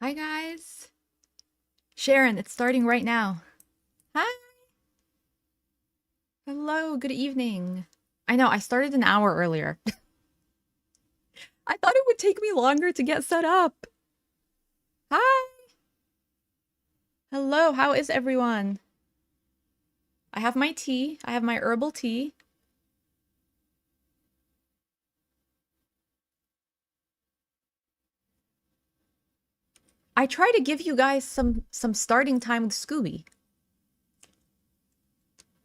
Hi guys. Sharon, it's starting right now. Hi. Hello, good evening. I know, I started an hour earlier. I thought it would take me longer to get set up. Hi. Hello, how is everyone? I have my tea. I have my herbal tea. I try to give you guys some starting time with Scooby.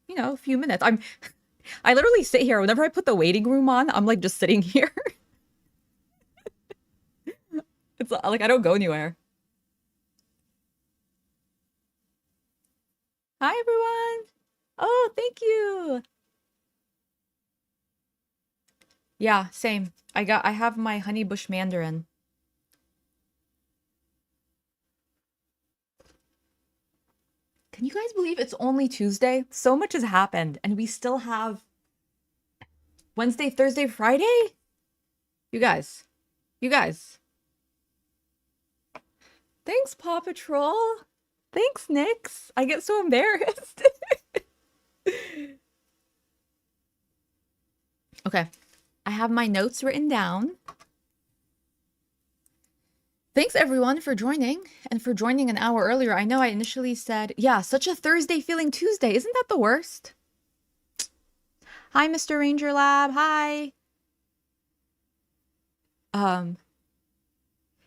You know, a few minutes. I literally sit here whenever I put the waiting room on, I'm like just sitting here. It's like I don't go anywhere. Hi everyone. Oh, thank you. Yeah, same. I have my honey bush mandarin. Can you guys believe it's only Tuesday? So much has happened and we still have Wednesday, Thursday, Friday? You guys. You guys. Thanks, Paw Patrol. Thanks, Nix. I get so embarrassed. Okay. I have my notes written down. Thanks everyone for joining and for joining an hour earlier. I know I initially said, yeah, such a Thursday feeling Tuesday. Isn't that the worst? Hi, Mr. Ranger Lab. Hi.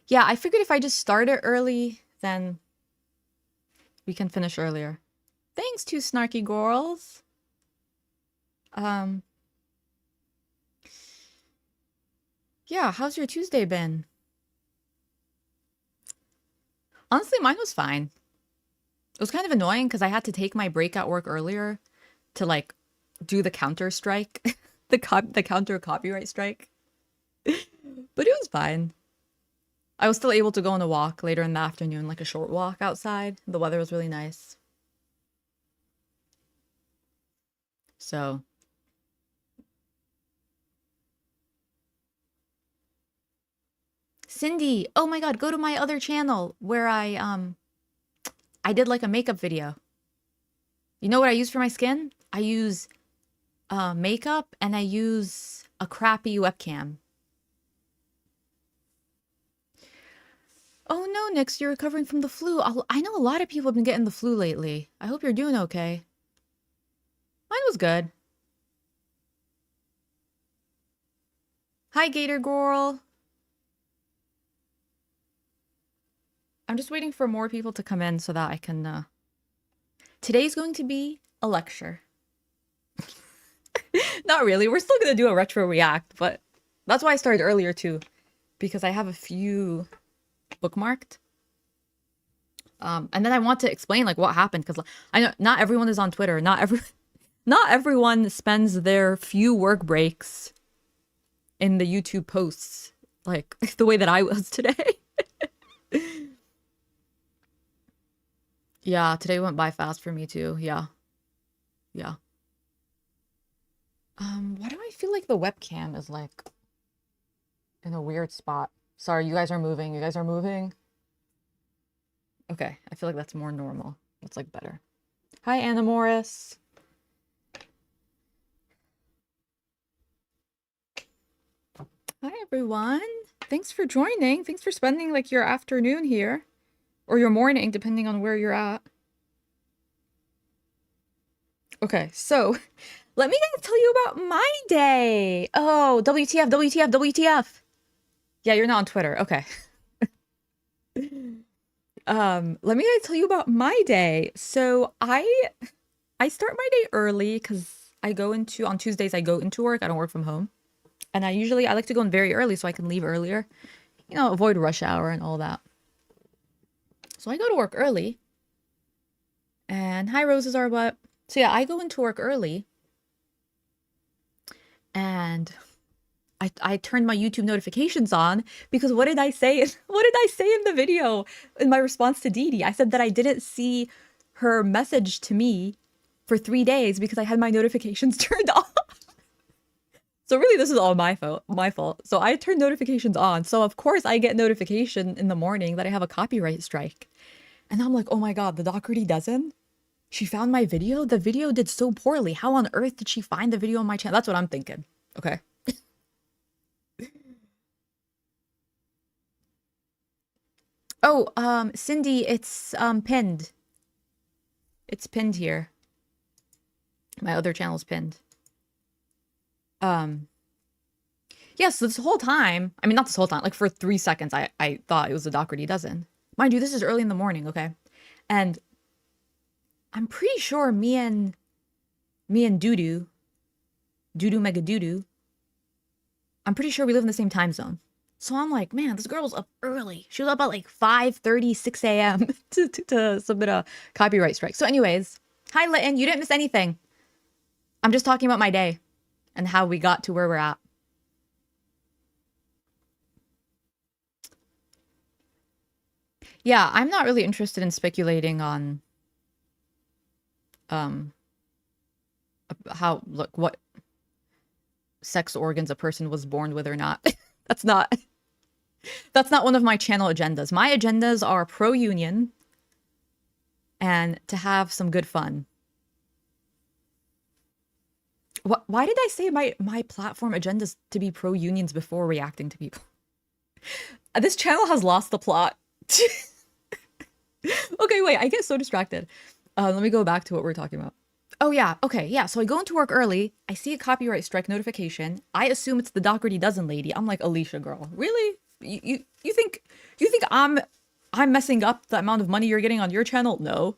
Yeah, I figured if I just start it early, then we can finish earlier. Thanks, two snarky girls. Yeah, how's your Tuesday been? Honestly, mine was fine. It was kind of annoying because I had to take my break at work earlier to like do the counter strike, the counter copyright strike. But it was fine. I was still able to go on a walk later in the afternoon, like a short walk outside. The weather was really nice. So Cindy, oh my god, go to my other channel where I did like a makeup video. You know what I use for my skin? I use makeup and I use a crappy webcam. Oh no, Nix, you're recovering from the flu. I know a lot of people have been getting the flu lately. I hope you're doing okay. Mine was good. Hi, Gator Girl. I'm just waiting for more people to come in so that I can, Today's going to be a lecture. Not really. We're still gonna do a retro react, but that's why I started earlier too, because I have a few bookmarked. And then I want to explain like what happened because I know not everyone is on Twitter. Not everyone spends their few work breaks in the YouTube posts like the way that I was today. Yeah, today went by fast for me too. Yeah. Yeah. Why do I feel like the webcam is like in a weird spot? Sorry, you guys are moving. You guys are moving. Okay, I feel like that's more normal. That's like better. Hi, Anna Morris. Hi, everyone. Thanks for joining. Thanks for spending like your afternoon here. Or your morning, depending on where you're at. Okay, so let me tell you about my day. Oh, WTF, WTF, WTF. Yeah, you're not on Twitter. Okay. Let me tell you about my day. So I start my day early because I go into on Tuesdays I go into work. I don't work from home. And I like to go in very early so I can leave earlier. You know, avoid rush hour and all that. So I go to work early. And hi, Roses are what? So yeah, I go into work early. And I turned my YouTube notifications on because what did I say? What did I say in the video in my response to Dee? I said that I didn't see her message to me for 3 days because I had my notifications turned off. So really, this is all my fault. My fault. So I turned notifications on. So of course I get notification in the morning that I have a copyright strike. And I'm like, oh my God, the Doherty dozen? She found my video? The video did so poorly. How on earth did she find the video on my channel? That's what I'm thinking. Okay. Oh, Cindy, it's pinned. It's pinned here. My other channel's pinned. Yeah, so this whole time, I mean, not this whole time, like for 3 seconds, I thought it was the Doherty dozen. Mind you, this is early in the morning, okay? And I'm pretty sure me and Doodoo megadoodoo, I'm pretty sure we live in the same time zone. So I'm like, man, this girl was up early. She was up at like 5:30, 6 a.m. to submit a copyright strike. So anyways, hi Litton, you didn't miss anything. I'm just talking about my day and how we got to where we're at. Yeah, I'm not really interested in speculating on how, look, what sex organs a person was born with or not. That's not one of my channel agendas. My agendas are pro-union and to have some good fun. Why did I say my platform agendas to be pro-unions before reacting to people? This channel has lost the plot. Okay, wait, I get so distracted. Let me go back to what we're talking about. Oh yeah, okay, yeah, so I go into work early, I see a copyright strike notification, I assume it's the Doherty dozen lady. I'm like, Alicia girl, really? You think I'm messing up the amount of money you're getting on your channel? No.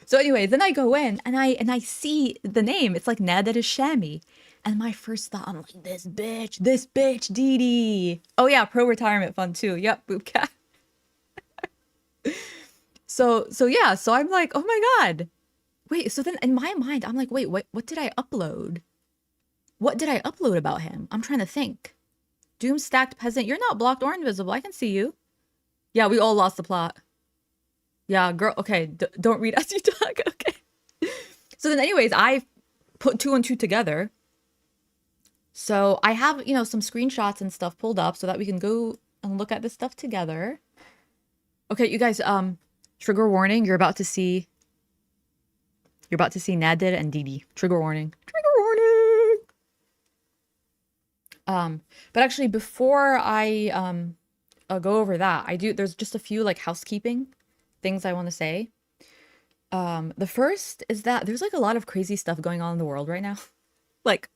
So anyway, then I go in and I see the name. It's like Nader Shami. And my first thought, I'm like, this bitch, Dee. Oh yeah, pro-retirement fund too. Yep, boob cat. So yeah, so I'm like, oh my God. Wait, so then in my mind, I'm like, wait, what did I upload? What did I upload about him? I'm trying to think. Doom stacked peasant, you're not blocked or invisible. I can see you. Yeah, we all lost the plot. Yeah, girl, okay, don't read as you talk, okay. So then anyways, I put 2 and 2 together. So I have, you know, some screenshots and stuff pulled up so that we can go and look at this stuff together. Okay, you guys, trigger warning, you're about to see Nadir and Dee. Trigger warning. Trigger warning! But actually, before I go over that, there's just a few like housekeeping things I want to say. The first is that there's like a lot of crazy stuff going on in the world right now. Like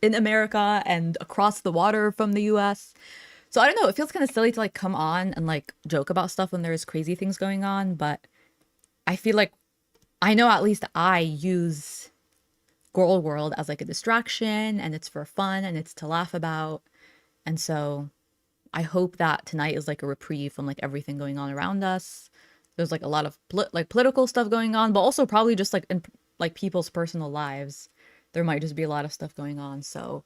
in America and across the water from the US. So I don't know, it feels kind of silly to like come on and like joke about stuff when there's crazy things going on, but I feel like I know at least I use gorlworld as like a distraction and it's for fun and it's to laugh about. And so I hope that tonight is like a reprieve from like everything going on around us. There's like a lot of political stuff going on, but also probably just like in like people's personal lives. There might just be a lot of stuff going on. So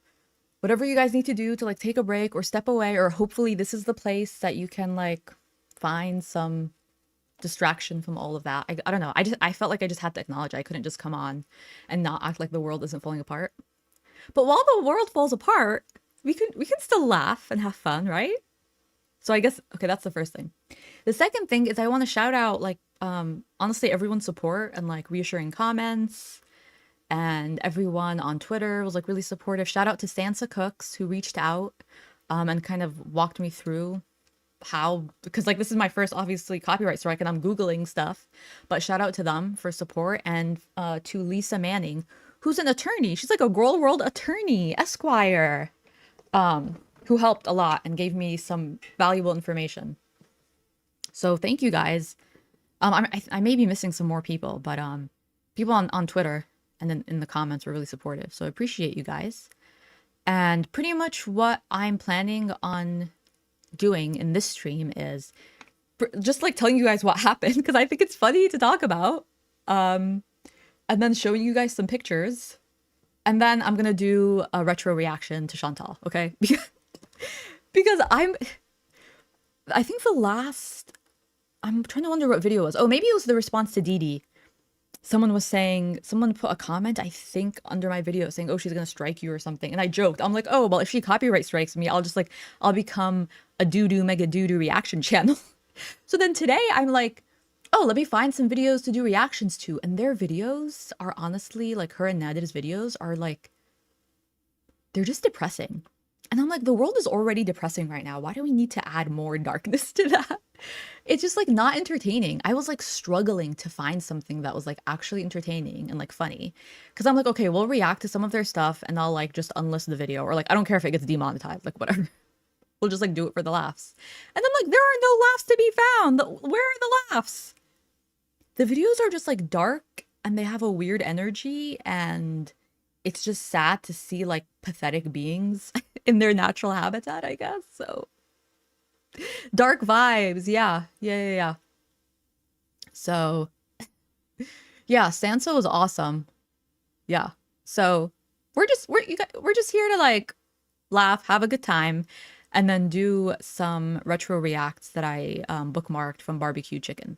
whatever you guys need to do to like take a break or step away, or hopefully this is the place that you can like find some distraction from all of that. I don't know. I felt like I just had to acknowledge I couldn't just come on and not act like the world isn't falling apart. But while the world falls apart, we can still laugh and have fun, right? So I guess, okay, that's the first thing. The second thing is I want to shout out like honestly everyone's support and like reassuring comments, and everyone on Twitter was like really supportive. Shout out to Sansa Cooks who reached out and kind of walked me through how, because like this is my first obviously copyright strike and I'm Googling stuff, but shout out to them for support, and to Lisa Manning, who's an attorney. She's like a gorlworld attorney, Esquire, who helped a lot and gave me some valuable information. So thank you guys. I may be missing some more people, but people on Twitter and then in the comments were really supportive. So I appreciate you guys. And pretty much what I'm planning on doing in this stream is just like telling you guys what happened, because I think it's funny to talk about, and then showing you guys some pictures, and then I'm gonna do a retro reaction to Chantal, okay? Because I think the last, I'm trying to wonder what video it was. Oh, maybe it was the response to Dee. someone was saying, someone put a comment, I think, under my video saying, oh, she's gonna strike you or something. And I joked. I'm like, oh, well, if she copyright strikes me, I'll just like, I'll become a doo-doo megadoodoo reaction channel. So then today I'm like, oh, let me find some videos to do reactions to. And their videos are honestly, like her and Nadia's videos are like, they're just depressing. And I'm like, the world is already depressing right now. Why do we need to add more darkness to that? It's just like not entertaining. I was like struggling to find something that was like actually entertaining and like funny. Cause I'm like, okay, we'll react to some of their stuff and I'll like just unlist the video, or like, I don't care if it gets demonetized, like whatever. We'll just like do it for the laughs. And I'm like, there are no laughs to be found. Where are the laughs? The videos are just like dark and they have a weird energy, and it's just sad to see like pathetic beings in their natural habitat, I guess. So dark vibes. Yeah. So yeah, Sansa was awesome. Yeah. So we're just here to like laugh, have a good time, and then do some retro reacts that I bookmarked from barbecue chicken.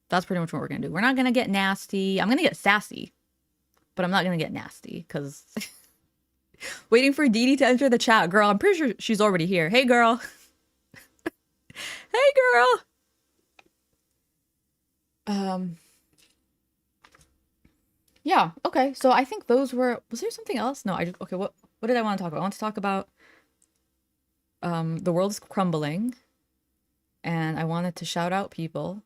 That's pretty much what we're gonna do. We're not gonna get nasty. I'm gonna get sassy, but I'm not gonna get nasty because waiting for Dee Dee to enter the chat. Girl, I'm pretty sure she's already here. Hey, girl. Hey, girl. Yeah, okay. So I think those were, was there something else? No, okay, what did I want to talk about? I want to talk about the world is crumbling, and I wanted to shout out people.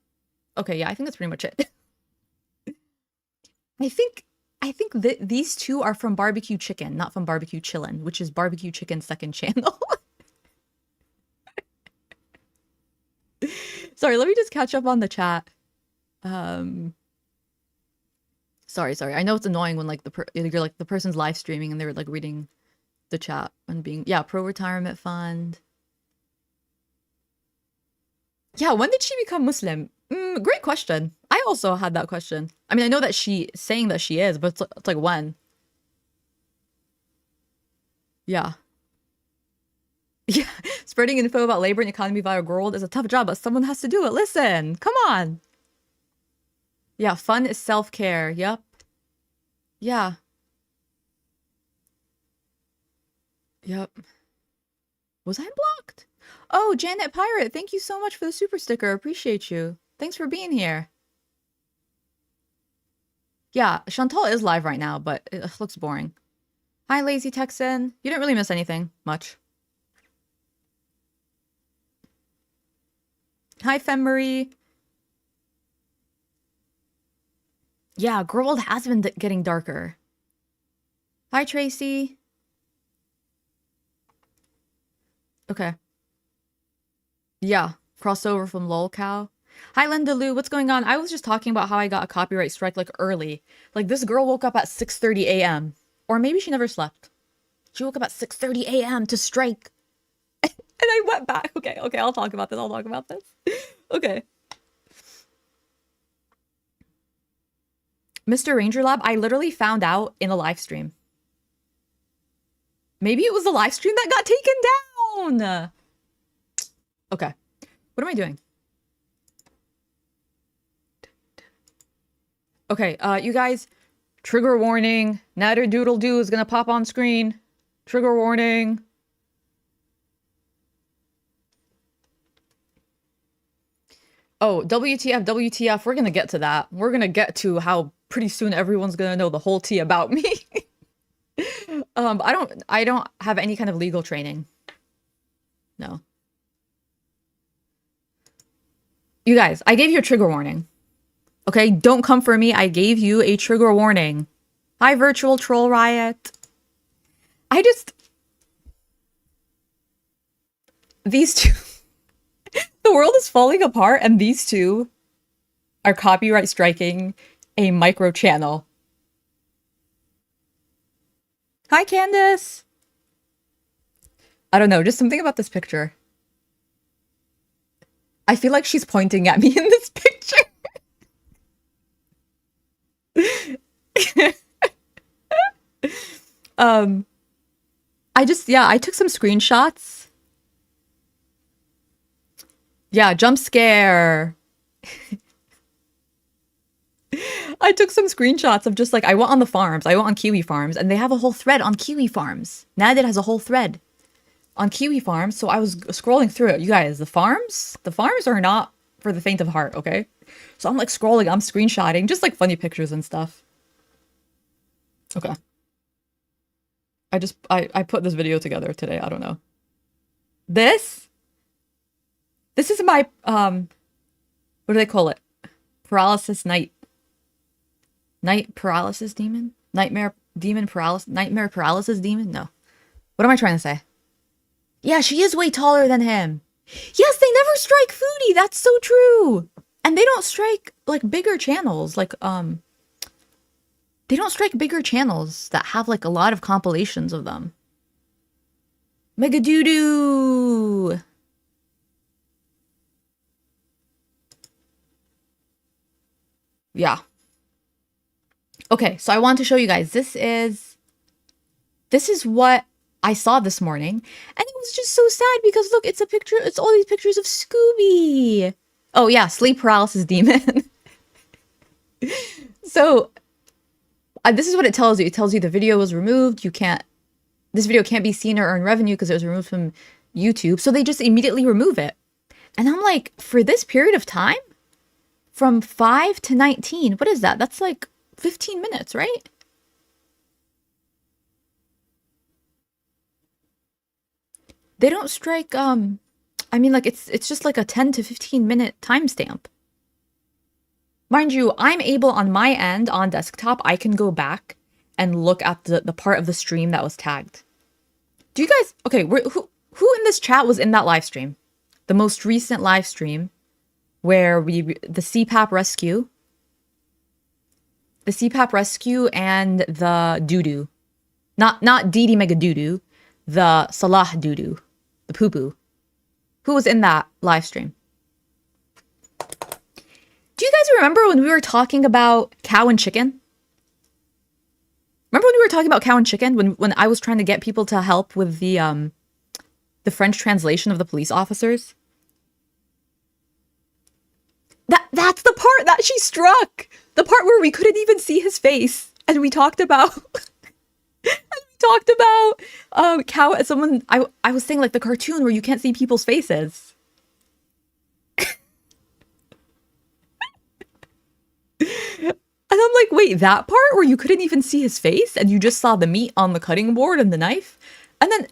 Okay, yeah, I think that's pretty much it. I think these two are from Barbecue Chicken, not from Barbecue Chillin', which is Barbecue Chicken's second channel. Sorry, let me just catch up on the chat. Sorry. I know it's annoying when like you're like the person's live streaming and they're like reading the chat and being, yeah, pro retirement fund. Yeah, when did she become Muslim? Great question. I also had that question. I mean, I know that she's saying that she is, but it's like when? Yeah. Yeah, spreading info about labor and economy via gorlworld is a tough job, but someone has to do it. Listen, come on. Yeah, fun is self-care. Yep. Yeah. Yep. Was I blocked? Oh, Janet Pirate, thank you so much for the super sticker. Appreciate you. Thanks for being here. Yeah, Chantal is live right now, but it looks boring. Hi, Lazy Texan. You didn't really miss anything much. Hi, Femmarie. Yeah, gorlworld has been getting darker. Hi, Tracy. Okay. Yeah, crossover from lolcow. Hi, Linda Lou. What's going on? I was just talking about how I got a copyright strike like early. Like this girl woke up at 6:30 a.m. Or maybe she never slept. She woke up at 6:30 a.m. to strike. And I went back. Okay, I'll talk about this. Okay. Mr. Ranger Lab, I literally found out in a live stream. Maybe it was the live stream that got taken down. Okay. What am I doing? Okay, you guys, trigger warning. Natter Doodle Doo is gonna pop on screen. Trigger warning. Oh, WTF, we're gonna get to that. We're gonna get to how pretty soon everyone's gonna know the whole tea about me. I don't have any kind of legal training. No. You guys, I gave you a trigger warning. Okay, don't come for me. I gave you a trigger warning. Hi, Virtual Troll Riot. These two... The world is falling apart, and these two are copyright striking a micro channel. Hi, Candace. I don't know, just something about this picture. I feel like she's pointing at me in this picture. I took some screenshots. Yeah, jump scare. I took some screenshots of just like, I went on the farms. I went on KIWI farms and they have a whole thread on KIWI farms. Nadir has a whole thread on KIWI farms. So I was scrolling through it. You guys, the farms are not for the faint of heart, okay? So I'm like scrolling, I'm screenshotting, just like funny pictures and stuff. Okay. I put this video together today. I don't know. This is my, what do they call it? Paralysis night paralysis demon? Nightmare paralysis demon? No. What am I trying to say? Yeah, she is way taller than him. Yes, they never strike Foodie. That's so true. And they don't strike like bigger channels. Like, they don't strike bigger channels that have like a lot of compilations of them. Megadoodoo. Yeah. Okay, so I want to show you guys. This is what I saw this morning. And it was just so sad because look, it's a picture. It's all these pictures of Scooby. Oh yeah, sleep paralysis demon. So this is what it tells you. It tells you the video was removed. This video can't be seen or earn revenue because it was removed from YouTube. So they just immediately remove it. And I'm like, for this period of time, from 5 to 19, what is that? That's like 15 minutes, right? They don't strike, I mean, like, it's just like a 10 to 15 minute timestamp. Mind you, I'm able on my end, on desktop, I can go back and look at the part of the stream that was tagged. Do you guys, okay, who in this chat was in that live stream? The most recent live stream where the CPAP rescue and the Doodoo. Not DE megadoodoo, the Salah Doodoo, the poopoo. Who was in that live stream? Do you guys remember when we were talking about cow and chicken? Remember when we were talking about cow and chicken? When I was trying to get people to help with the French translation of the police officers? That's the part that she struck. The part where we couldn't even see his face. And we talked about cow. Someone I was saying like the cartoon where you can't see people's faces. And I'm like, wait, that part where you couldn't even see his face and you just saw the meat on the cutting board and the knife? And then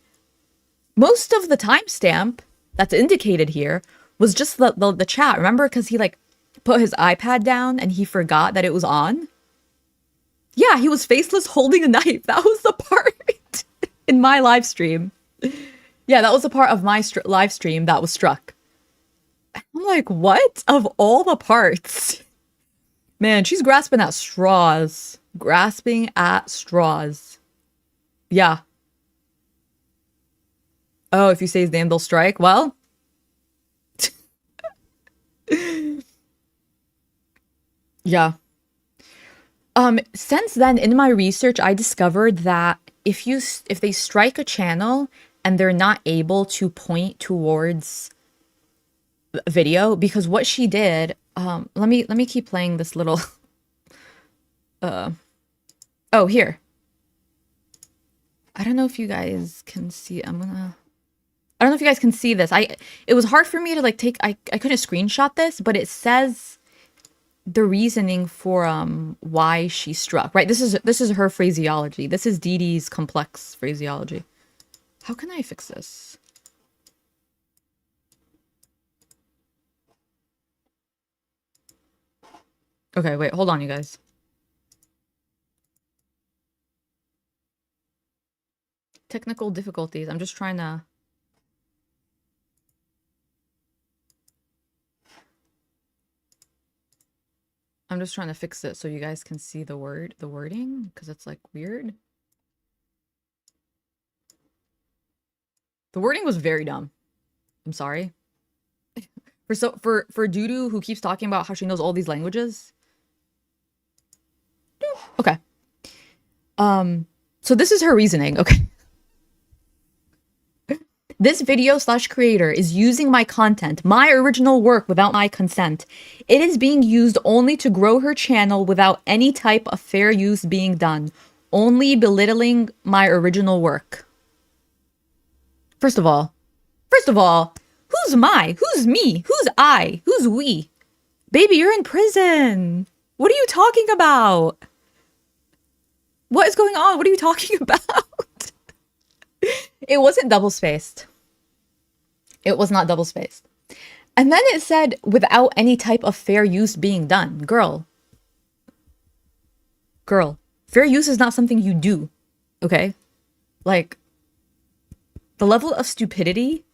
most of the timestamp that's indicated here was just the chat. Remember? Because he like put his iPad down and he forgot that it was on. Yeah, he was faceless holding a knife. That was the part in my live stream. Yeah, that was the part of my live stream that was struck. I'm like, what? Of all the parts? Man, she's grasping at straws. Grasping at straws. Yeah. Oh, if you say his name, they'll strike. Well. Yeah. Since then, in my research, I discovered that if they strike a channel and they're not able to point towards a video, because what she did, let me keep playing this little, oh, here. I don't know if you guys can see, I don't know if you guys can see this. It was hard for me to like I couldn't screenshot this, but it says the reasoning for why she struck, right? This is her phraseology. This is DeDe's complex phraseology. How can I fix this? Okay, wait, hold on, you guys. Technical difficulties. I'm just trying to... I'm just trying to fix it so you guys can see the wording, because it's like weird. The wording was very dumb. I'm sorry. For Doodoo, who keeps talking about how she knows all these languages. Okay. So this is her reasoning, okay. This video slash creator is using my content, my original work, without my consent. It is being used only to grow her channel without any type of fair use being done. Only belittling my original work. First of all, who's my? Who's me? Who's I? Who's we? Baby, you're in prison. What are you talking about? What is going on? What are you talking about? It wasn't double-spaced. It was not double-spaced. And then it said, without any type of fair use being done. Girl, fair use is not something you do, okay? Like, the level of stupidity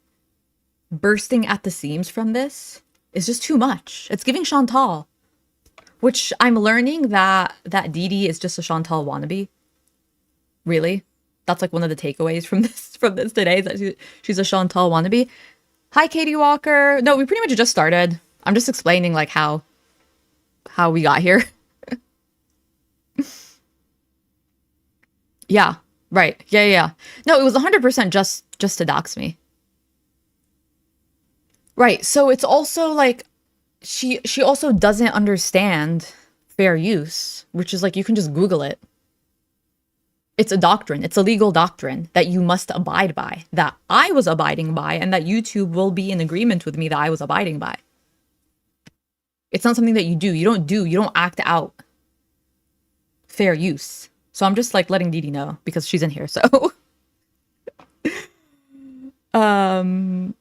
bursting at the seams from this is just too much. It's giving Chantal, which I'm learning that DE is just a Chantal wannabe. Really? That's like one of the takeaways from this today, is that she's a Chantal wannabe. Hi, Katie Walker. No, we pretty much just started. I'm just explaining like how we got here. Yeah, right. Yeah. No, it was 100% just to dox me. Right. So it's also like she also doesn't understand fair use, which is like, you can just Google it. It's a doctrine. It's a legal doctrine that you must abide by, that I was abiding by, and that YouTube will be in agreement with me that I was abiding by. It's not something that you do. You don't act out fair use. So I'm just like letting DE know because she's in here. So I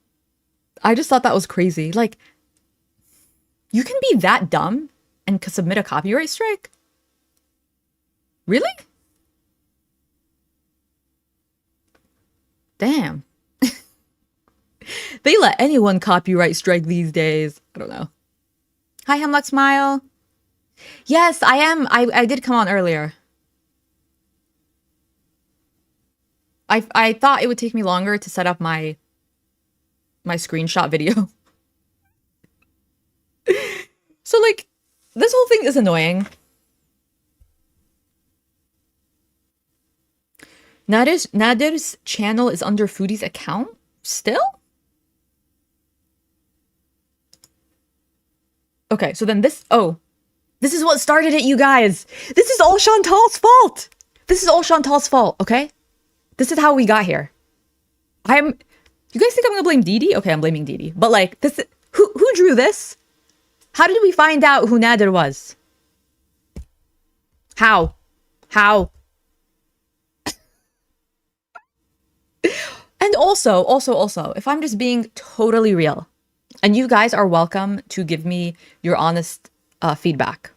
just thought that was crazy. Like, you can be that dumb and submit a copyright strike? Really? Damn. They let anyone copyright strike these days. I don't know. Hi, Hemlock Smile. Yes, I am. I did come on earlier. I thought it would take me longer to set up my screenshot video. So like, this whole thing is annoying. Nadir's channel is under Foodie's account still? Okay, so then this is what started it, you guys. This is all Chantal's fault. This is all Chantal's fault, okay? This is how we got here. You guys think I'm gonna blame DE? Okay, I'm blaming DE. But like, who drew this? How did we find out who Nadir was? How? And also, if I'm just being totally real, and you guys are welcome to give me your honest feedback.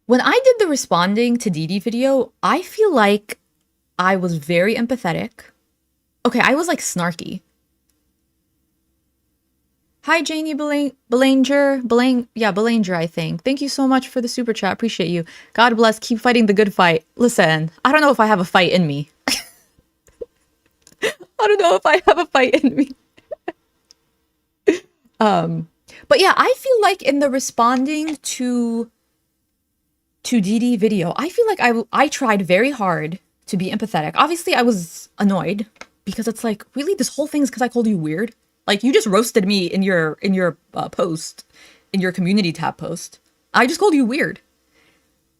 When I did the responding to DE video, I feel like I was very empathetic. Okay, I was like snarky. Hi, Janie Belanger, I think. Thank you so much for the super chat. Appreciate you. God bless. Keep fighting the good fight. Listen, I don't know if I have a fight in me. I don't know if I have a fight in me. But yeah, I feel like in the responding to DE video, I feel like I tried very hard to be empathetic. Obviously, I was annoyed because it's like, really, this whole thing is because I called you weird. Like, you just roasted me in your post, in your community tab post. I just called you weird.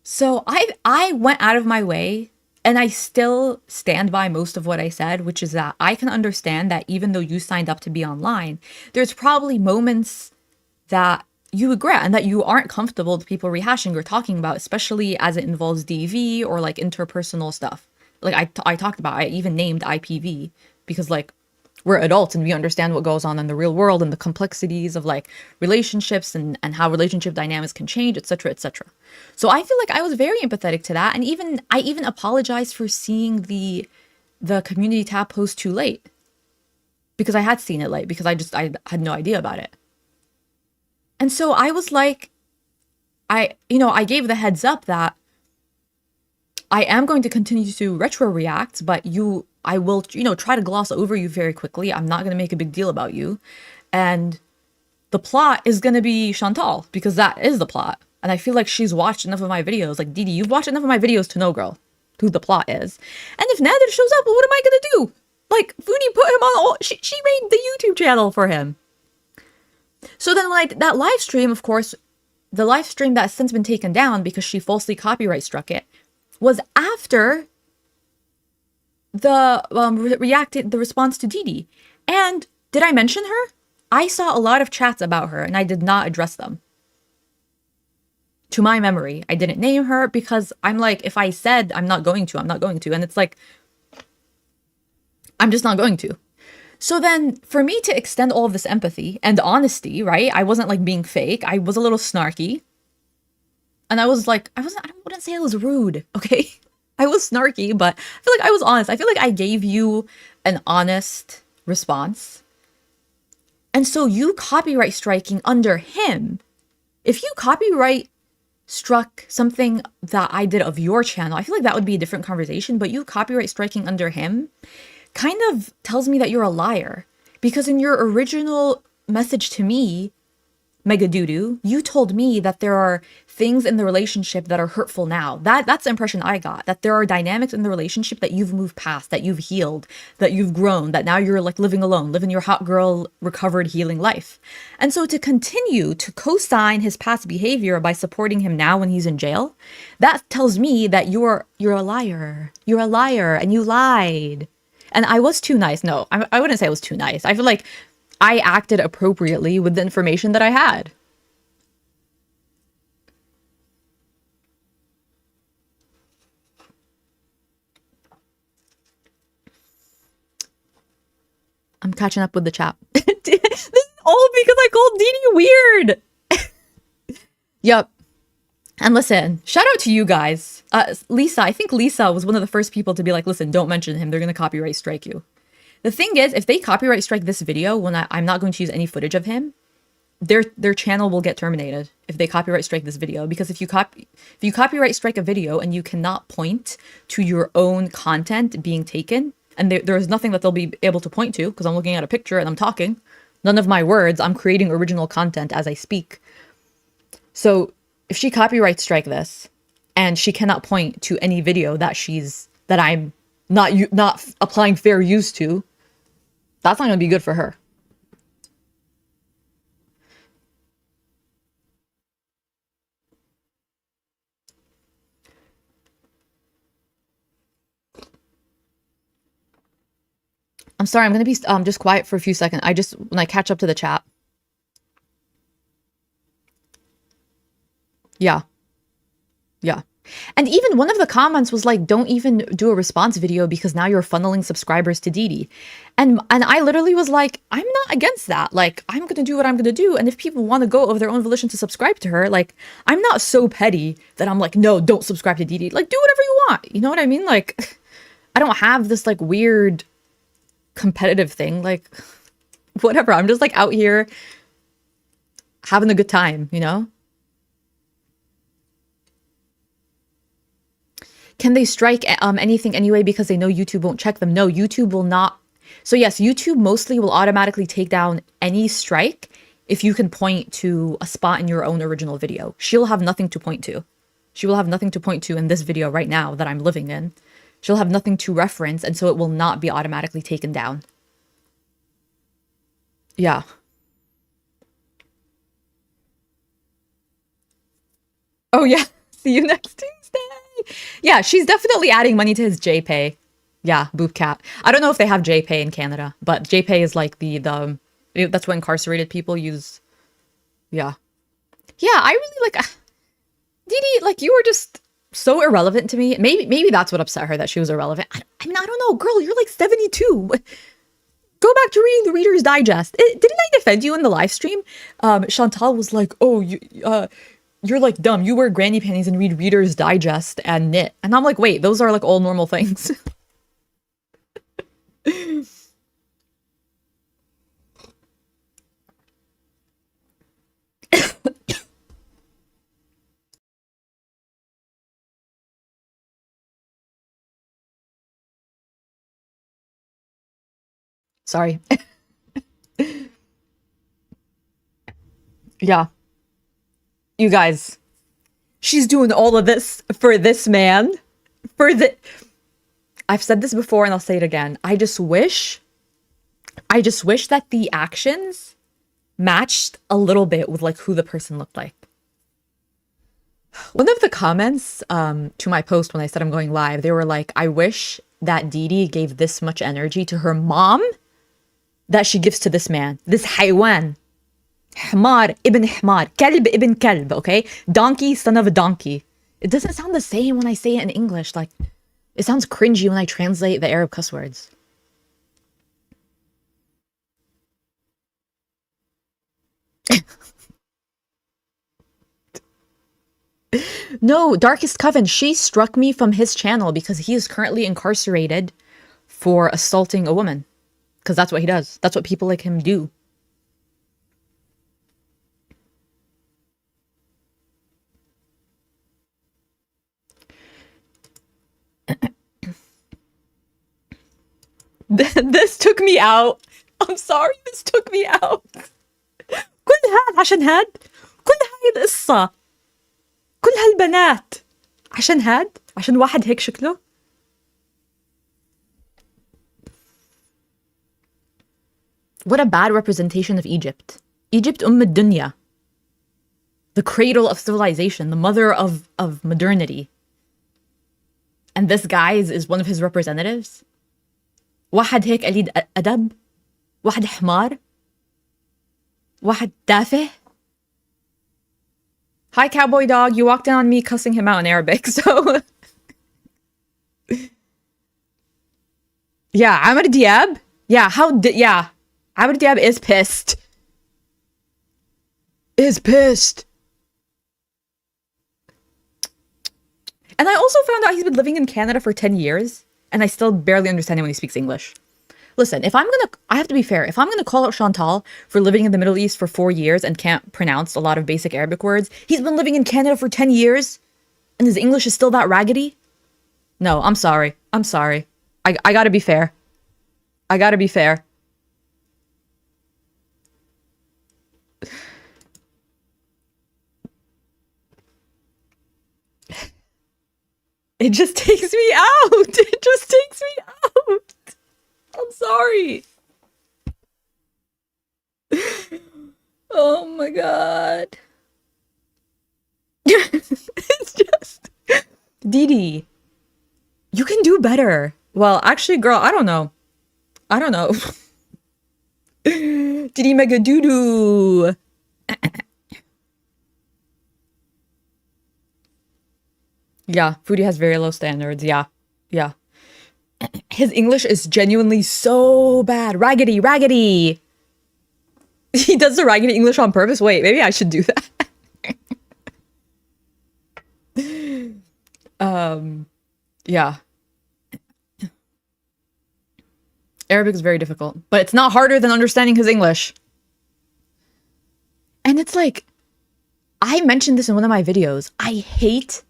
So I went out of my way, and I still stand by most of what I said, which is that I can understand that even though you signed up to be online, there's probably moments that you regret and that you aren't comfortable with people rehashing or talking about, especially as it involves DV or like interpersonal stuff. Like I talked about, I even named IPV because like, we're adults and we understand what goes on in the real world and the complexities of like relationships and how relationship dynamics can change, etc., etc. So I feel like I was very empathetic to that. And I even apologized for seeing the community tab post too late, because I had seen it late because I had no idea about it. And so I was like, I gave the heads up that I am going to continue to retro react, but I will, try to gloss over you very quickly. I'm not going to make a big deal about you. And the plot is going to be Chantal, because that is the plot. And I feel like she's watched enough of my videos. Like, DE, you've watched enough of my videos to know, girl. who the plot is. And if Nader shows up, well, what am I gonna do? Like, Foodie put him on all, she made the YouTube channel for him. So then when I did that live stream, of course, the live stream that has since been taken down because she falsely copyright struck it, was after the the response to DE. And did I mention her? I saw a lot of chats about her and I did not address them. To my memory, I didn't name her because I'm like, if I said I'm not going to, I'm not going to. And it's like, I'm just not going to. So then for me to extend all of this empathy and honesty, right? I wasn't like being fake. I was a little snarky. And I was like, I wouldn't say I was rude, okay? I was snarky, but I feel like I was honest. I feel like I gave you an honest response. And so you copyright striking under him. If you copyright struck something that I did of your channel, I feel like that would be a different conversation, but you copyright striking under him kind of tells me that you're a liar. Because in your original message to me, megadoodoo, you told me that there are things in the relationship that are hurtful now. That's the impression I got, that there are dynamics in the relationship that you've moved past, that you've healed, that you've grown, that now you're like living alone, living your hot girl, recovered, healing life. And so to continue to co-sign his past behavior by supporting him now when he's in jail, that tells me that you're a liar. You're a liar and you lied. And I was too nice. No, I wouldn't say I was too nice. I feel like I acted appropriately with the information that I had. I'm catching up with the chat. This is all because I called DE weird. Yep. And listen, shout out to you guys. Lisa, I think Lisa was one of the first people to be like, listen, don't mention him. They're going to copyright strike you. The thing is, if they copyright strike this video when I'm not going to use any footage of him, their channel will get terminated if they copyright strike this video. Because if you copyright strike a video and you cannot point to your own content being taken, and there is nothing that they'll be able to point to because I'm looking at a picture and I'm talking, none of my words, I'm creating original content as I speak. So if she copyright strike this and she cannot point to any video that I'm not applying fair use to, that's not going to be good for her. I'm sorry, I'm going to be just quiet for a few seconds. When I catch up to the chat. Yeah. Yeah. And even one of the comments was like, don't even do a response video because now you're funneling subscribers to DE. And I literally was like, I'm not against that. Like, I'm going to do what I'm going to do. And if people want to go of their own volition to subscribe to her, like, I'm not so petty that I'm like, no, don't subscribe to DE. Like, do whatever you want. You know what I mean? Like, I don't have this like weird competitive thing. Like, whatever. I'm just like out here having a good time, you know? Can they strike anything anyway because they know YouTube won't check them? No, YouTube will not. So yes, YouTube mostly will automatically take down any strike if you can point to a spot in your own original video. She'll have nothing to point to. She will have nothing to point to in this video right now that I'm living in. She'll have nothing to reference, and so it will not be automatically taken down. Yeah. Oh yeah, see you next Tuesday. Yeah, she's definitely adding money to his JPay. Yeah, Boopcat. I don't know if they have JPay in Canada, but JPay is like the that's what incarcerated people use. Yeah. Yeah, I really like DE, like you were just so irrelevant to me. Maybe that's what upset her, that she was irrelevant. I mean, I don't know, girl, you're like 72. Go back to reading the Reader's Digest. Didn't I defend you in the live stream? Chantal was like, oh, you're like dumb. You wear granny panties and read Reader's Digest and knit. And I'm like, wait, those are like all normal things. Sorry. Yeah. You guys, she's doing all of this for this man. For the I've said this before and I'll say it again. I just wish that the actions matched a little bit with like who the person looked like. One of the comments to my post when I said I'm going live, they were like, I wish that Dee gave this much energy to her mom that she gives to this man, this حيوان. حمار ibn حمار, كلب ibn كلب, okay? Donkey, son of a donkey. It doesn't sound the same when I say it in English. Like, it sounds cringy when I translate the Arab cuss words. No, Darkest Coven, she struck me from his channel because he is currently incarcerated for assaulting a woman. Because that's what he does. That's what people like him do. This took me out. I'm sorry, this took me out. كل هاد عشان هاد. كل هاي القصة. كل هالبنات عشان هاد. عشان واحد هيك شكله. What a bad representation of Egypt. Egypt الدنيا. The cradle of civilization, the mother of modernity. And this guy is one of his representatives. واحد هيك قليل أدب. واحد حمار. واحد تافه. Hi, cowboy dog. You walked in on me cussing him out in Arabic, so... Yeah, Amr Diab? Yeah, yeah. Amr Diab is pissed. Is pissed. And I also found out he's been living in Canada for 10 years, and I still barely understand him when he speaks English. Listen, I have to be fair. If I'm gonna call out Chantal for living in the Middle East for 4 years and can't pronounce a lot of basic Arabic words, he's been living in Canada for 10 years, and his English is still that raggedy? No, I'm sorry. I'm sorry. I gotta be fair. I gotta be fair. It just takes me out. It just takes me out. I'm sorry. Oh my god. It's just... Dee, you can do better. Well, actually, girl, I don't know. I don't know. Dee megadoodoo. Yeah, Foodie has very low standards. Yeah. Yeah. His English is genuinely so bad. Raggedy, raggedy. He does the raggedy English on purpose. Wait, maybe I should do that. Yeah. Arabic is very difficult, but it's not harder than understanding his English. And it's like, I mentioned this in one of my videos. I hate,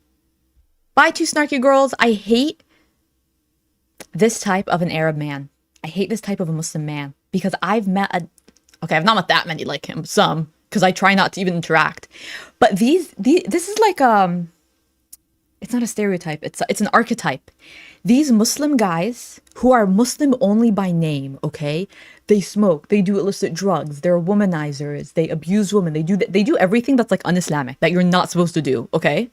bye two snarky girls, I hate this type of an Arab man. I hate this type of a Muslim man because I've met okay, I've not met that many like him, some, because I try not to even interact. But this is like, it's not a stereotype, it's an archetype. These Muslim guys who are Muslim only by name, okay? They smoke, they do illicit drugs, they're womanizers, they abuse women, they do everything that's like un-Islamic, that you're not supposed to do, okay?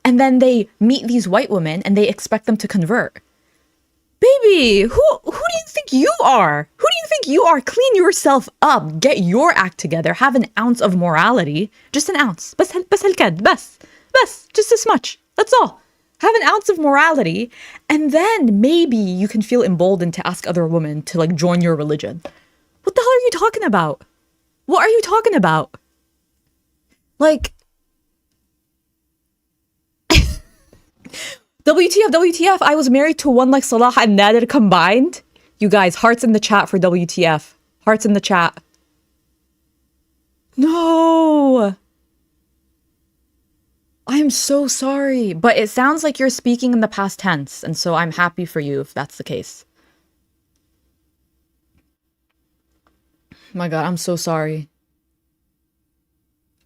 And then they meet these white women and they expect them to convert. Baby, who do you think you are? Who do you think you are? Clean yourself up, get your act together, have an ounce of morality, just an ounce. بس هالكد, بس, just this much. That's all. Have an ounce of morality, and then maybe you can feel emboldened to ask other women to like join your religion. What the hell are you talking about? What are you talking about? Like, WTF, I was married to one like Salah and Nader combined. You guys, hearts in the chat for WTF. Hearts in the chat. No. I am so sorry, but it sounds like you're speaking in the past tense, and so I'm happy for you if that's the case. My God, I'm so sorry.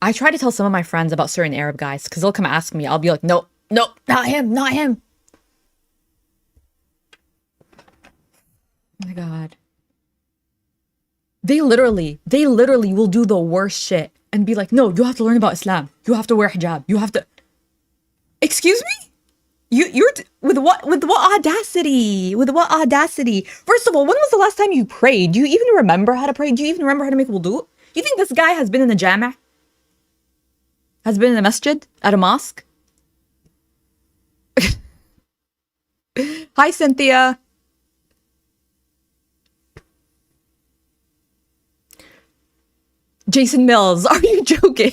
I try to tell some of my friends about certain Arab guys, because they'll come ask me. I'll be like, nope, not him. Oh my God. They literally will do the worst shit and be like, no, you have to learn about Islam. You have to wear hijab. You have to. Excuse me? With what audacity? With what audacity? First of all, when was the last time you prayed? Do you even remember how to pray? Do you even remember how to make wudu? You think this guy has been in a jama'? Has been in a masjid? At a mosque? Hi, Cynthia. Jason Mills, are you joking?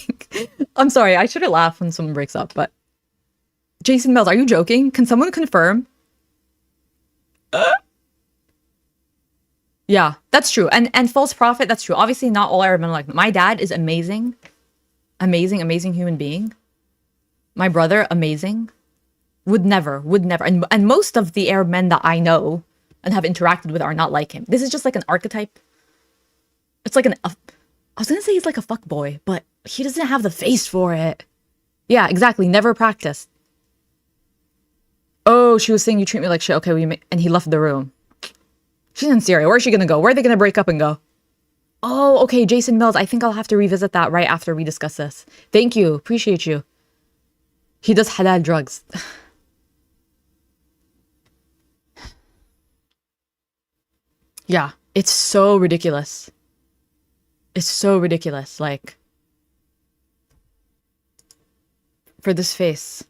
I'm sorry, I shouldn't laugh when someone breaks up, but Jason Mills, are you joking? Can someone confirm? Yeah, that's true. And false prophet, that's true. Obviously, not all Arab men are like my dad is amazing. Amazing human being. My brother, amazing. Would never. And most of the Arab men that I know and have interacted with are not like him. This is just like an archetype. It's like I was gonna say he's like a fuckboy, but he doesn't have the face for it. Yeah, exactly. Never practiced. Oh, she was saying you treat me like shit. Okay, and he left the room. She's in Syria. Where is she gonna go? Where are they gonna break up and go? Oh, okay, Jason Mills. I think I'll have to revisit that right after we discuss this. Thank you. Appreciate you. He does halal drugs. Yeah, it's so ridiculous. It's so ridiculous. Like, for this face.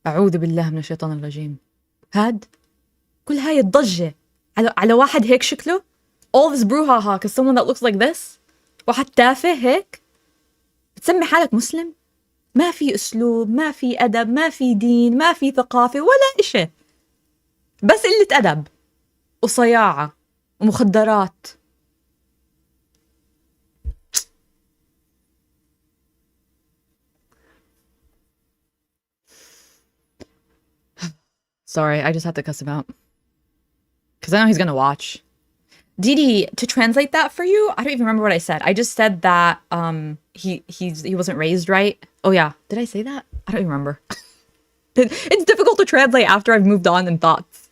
أعوذ بالله من الشيطان الرجيم. هاد كل هاي الضجة على واحد هيك شكله. All this brouhaha because someone that looks like this. واحد تافه هيك. بتسمي حالك مسلم؟ ما في أسلوب، ما في أدب، ما في دين، ما في ثقافة ولا إشي. بس قلة أدب وصياعة ومخدرات. Sorry, I just had to cuss him out. Because I know he's going to watch. Didi, to translate that for you, I don't even remember what I said. I just said that he wasn't raised right. Oh yeah, did I say that? I don't even remember. It's difficult to translate after I've moved on in thoughts.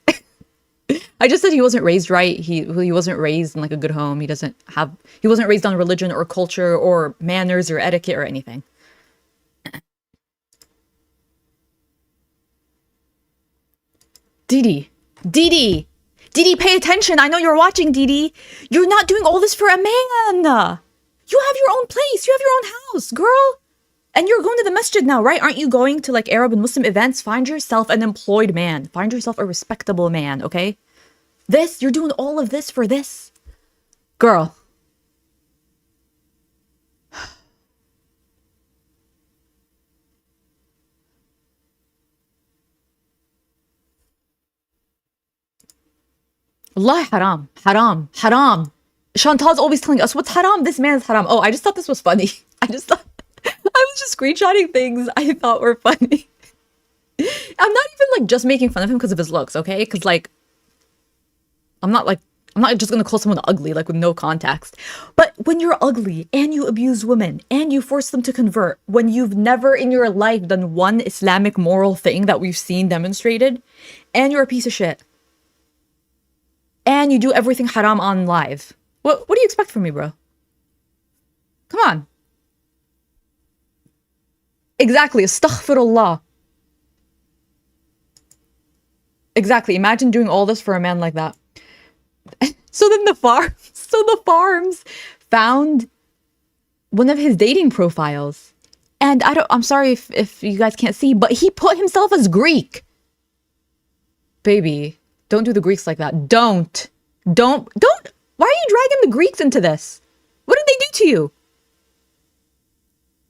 I just said he wasn't raised right. He wasn't raised in like a good home. He wasn't raised on religion or culture or manners or etiquette or anything. Didi, pay attention. I know you're watching, Didi. You're not doing all this for a man. You have your own place. You have your own house, girl. And you're going to the masjid now, right? Aren't you going to like Arab and Muslim events? Find yourself an employed man. Find yourself a respectable man, okay? You're doing all of this for this? Girl. Allah, haram. Chantal's always telling us what's haram. This man's haram. Oh, I just thought this was funny. I was just screenshotting things I thought were funny. I'm not even like just making fun of him because of his looks, okay? Because like, I'm not just gonna call someone ugly like with no context. But when you're ugly and you abuse women and you force them to convert, when you've never in your life done one Islamic moral thing that we've seen demonstrated, and you're a piece of shit. And you do everything haram on live. What do you expect from me, bro? Come on. Exactly. Astaghfirullah. Exactly. Imagine doing all this for a man like that. So then the farms found one of his dating profiles. And I'm sorry if you guys can't see, but he put himself as Greek. Baby. Don't do the Greeks like that. Don't. Why are you dragging the Greeks into this? What did they do to you?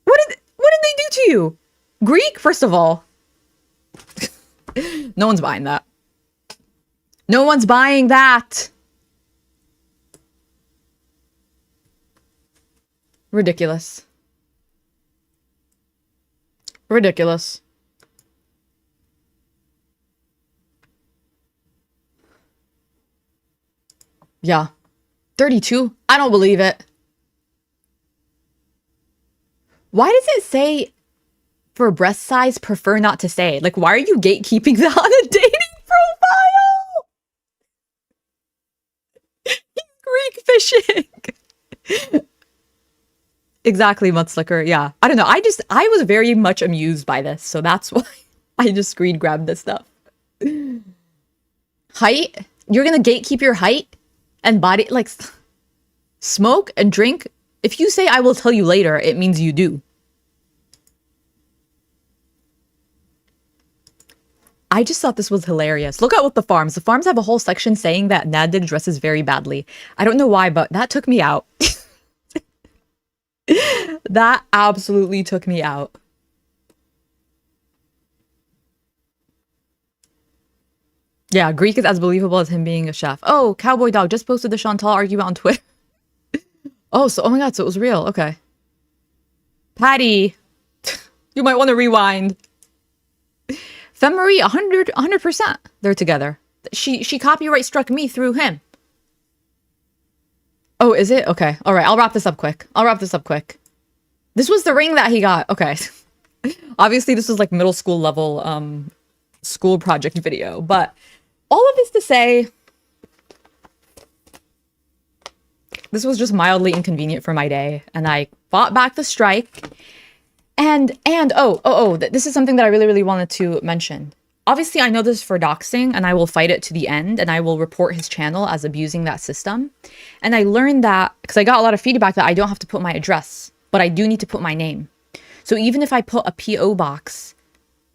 What did they do to you? Greek, first of all. No one's buying that. No one's buying that. Ridiculous. Yeah. 32? I don't believe it. Why does it say for breast size, prefer not to say? Like, why are you gatekeeping that on a dating profile? Greek fishing. Exactly, Mudslicker. Yeah. I don't know. I was very much amused by this, so that's why I just screen grabbed this stuff. Height? You're gonna gatekeep your height and body, like, smoke and drink? If you say I will tell you later, it means you do. I just thought this was hilarious. Look at what the farms have a whole section saying that Nadid dresses very badly. I don't know why, but that took me out. That absolutely took me out. Yeah, Greek is as believable as him being a chef. Oh, Cowboy Dog just posted the Chantal argument on Twitter. Oh, so, oh my God, so it was real. Okay. Patty, you might want to rewind. Femme-Marie, 100%. They're together. She copyright struck me through him. Oh, is it? Okay. All right, I'll wrap this up quick. This was the ring that he got. Okay. Obviously, this was like middle school level school project video, but all of this to say, this was just mildly inconvenient for my day, and I fought back the strike. And this is something that I really wanted to mention. Obviously, I know this is for doxing, and I will fight it to the end, and I will report his channel as abusing that system. And I learned that, because I got a lot of feedback that I don't have to put my address, but I do need to put my name. So even if I put a P.O. box,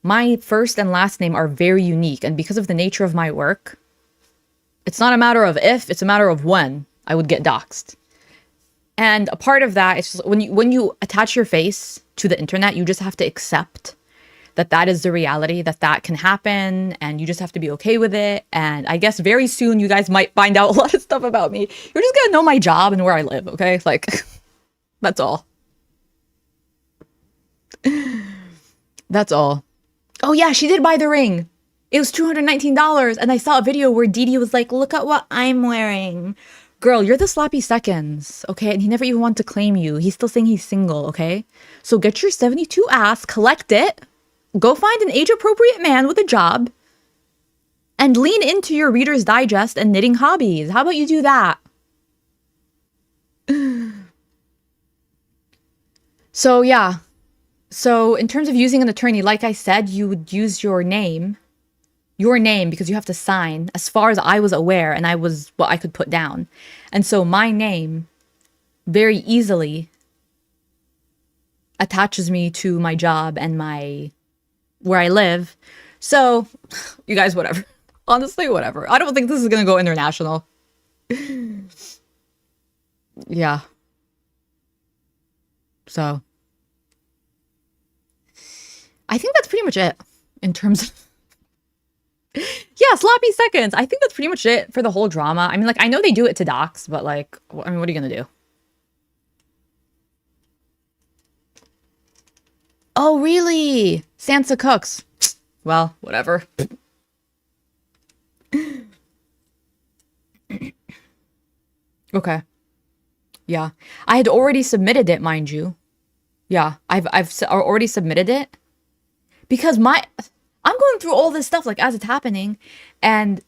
my first and last name are very unique, and because of the nature of my work, it's not a matter of if, it's a matter of when I would get doxed. And a part of that is just when you attach your face to the internet, you just have to accept that that is the reality, that can happen, and you just have to be okay with it. And I guess very soon you guys might find out a lot of stuff about me. You're just gonna know my job and where I live, okay? Like, that's all. That's all. Oh yeah, she did buy the ring. It was $219, and I saw a video where Dee was like, look at what I'm wearing. Girl, you're the sloppy seconds, okay? And he never even wanted to claim you. He's still saying he's single, okay? So get your 72 ass, collect it, go find an age-appropriate man with a job, and lean into your Reader's Digest and knitting hobbies. How about you do that? So, yeah. So, in terms of using an attorney, like I said, you would use your name, because you have to sign, as far as I was aware, and I was what I could put down. And so my name very easily attaches me to my job and where I live. So, you guys, whatever. Honestly, whatever. I don't think this is gonna go international. Yeah. So, I think that's pretty much it in terms of... Yeah, sloppy seconds. I think that's pretty much it for the whole drama. I mean, like, I know they do it to docs, but, like, I mean, what are you gonna do? Oh, really? Sansa cooks. Well, whatever. Okay. Yeah. I had already submitted it, mind you. Yeah, I've already submitted it. Because I'm going through all this stuff, like, as it's happening, and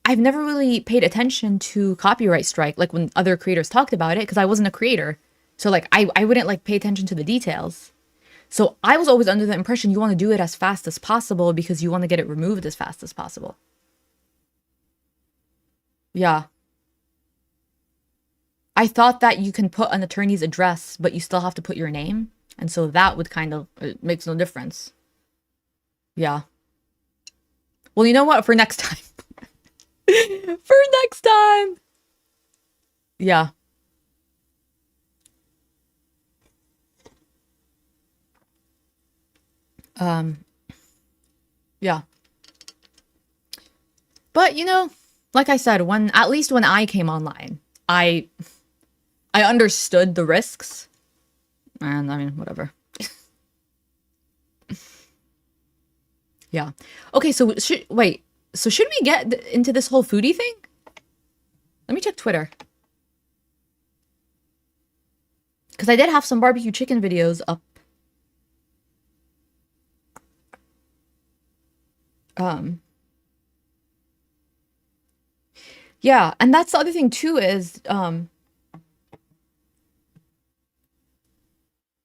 I've never really paid attention to copyright strike, like, when other creators talked about it, because I wasn't a creator. So, like, I wouldn't, like, pay attention to the details. So I was always under the impression you want to do it as fast as possible because you want to get it removed as fast as possible. Yeah. I thought that you can put an attorney's address, but you still have to put your name. And so that would kind of, it makes no difference. Yeah. Well, you know what? For next time. For next time. Yeah. Yeah. But, you know, like I said, at least when I came online, I understood the risks. And I mean, whatever. Yeah. Okay, so should we get into this whole foodie thing? Let me check Twitter. Because I did have some barbecue chicken videos up. Yeah, and that's the other thing too is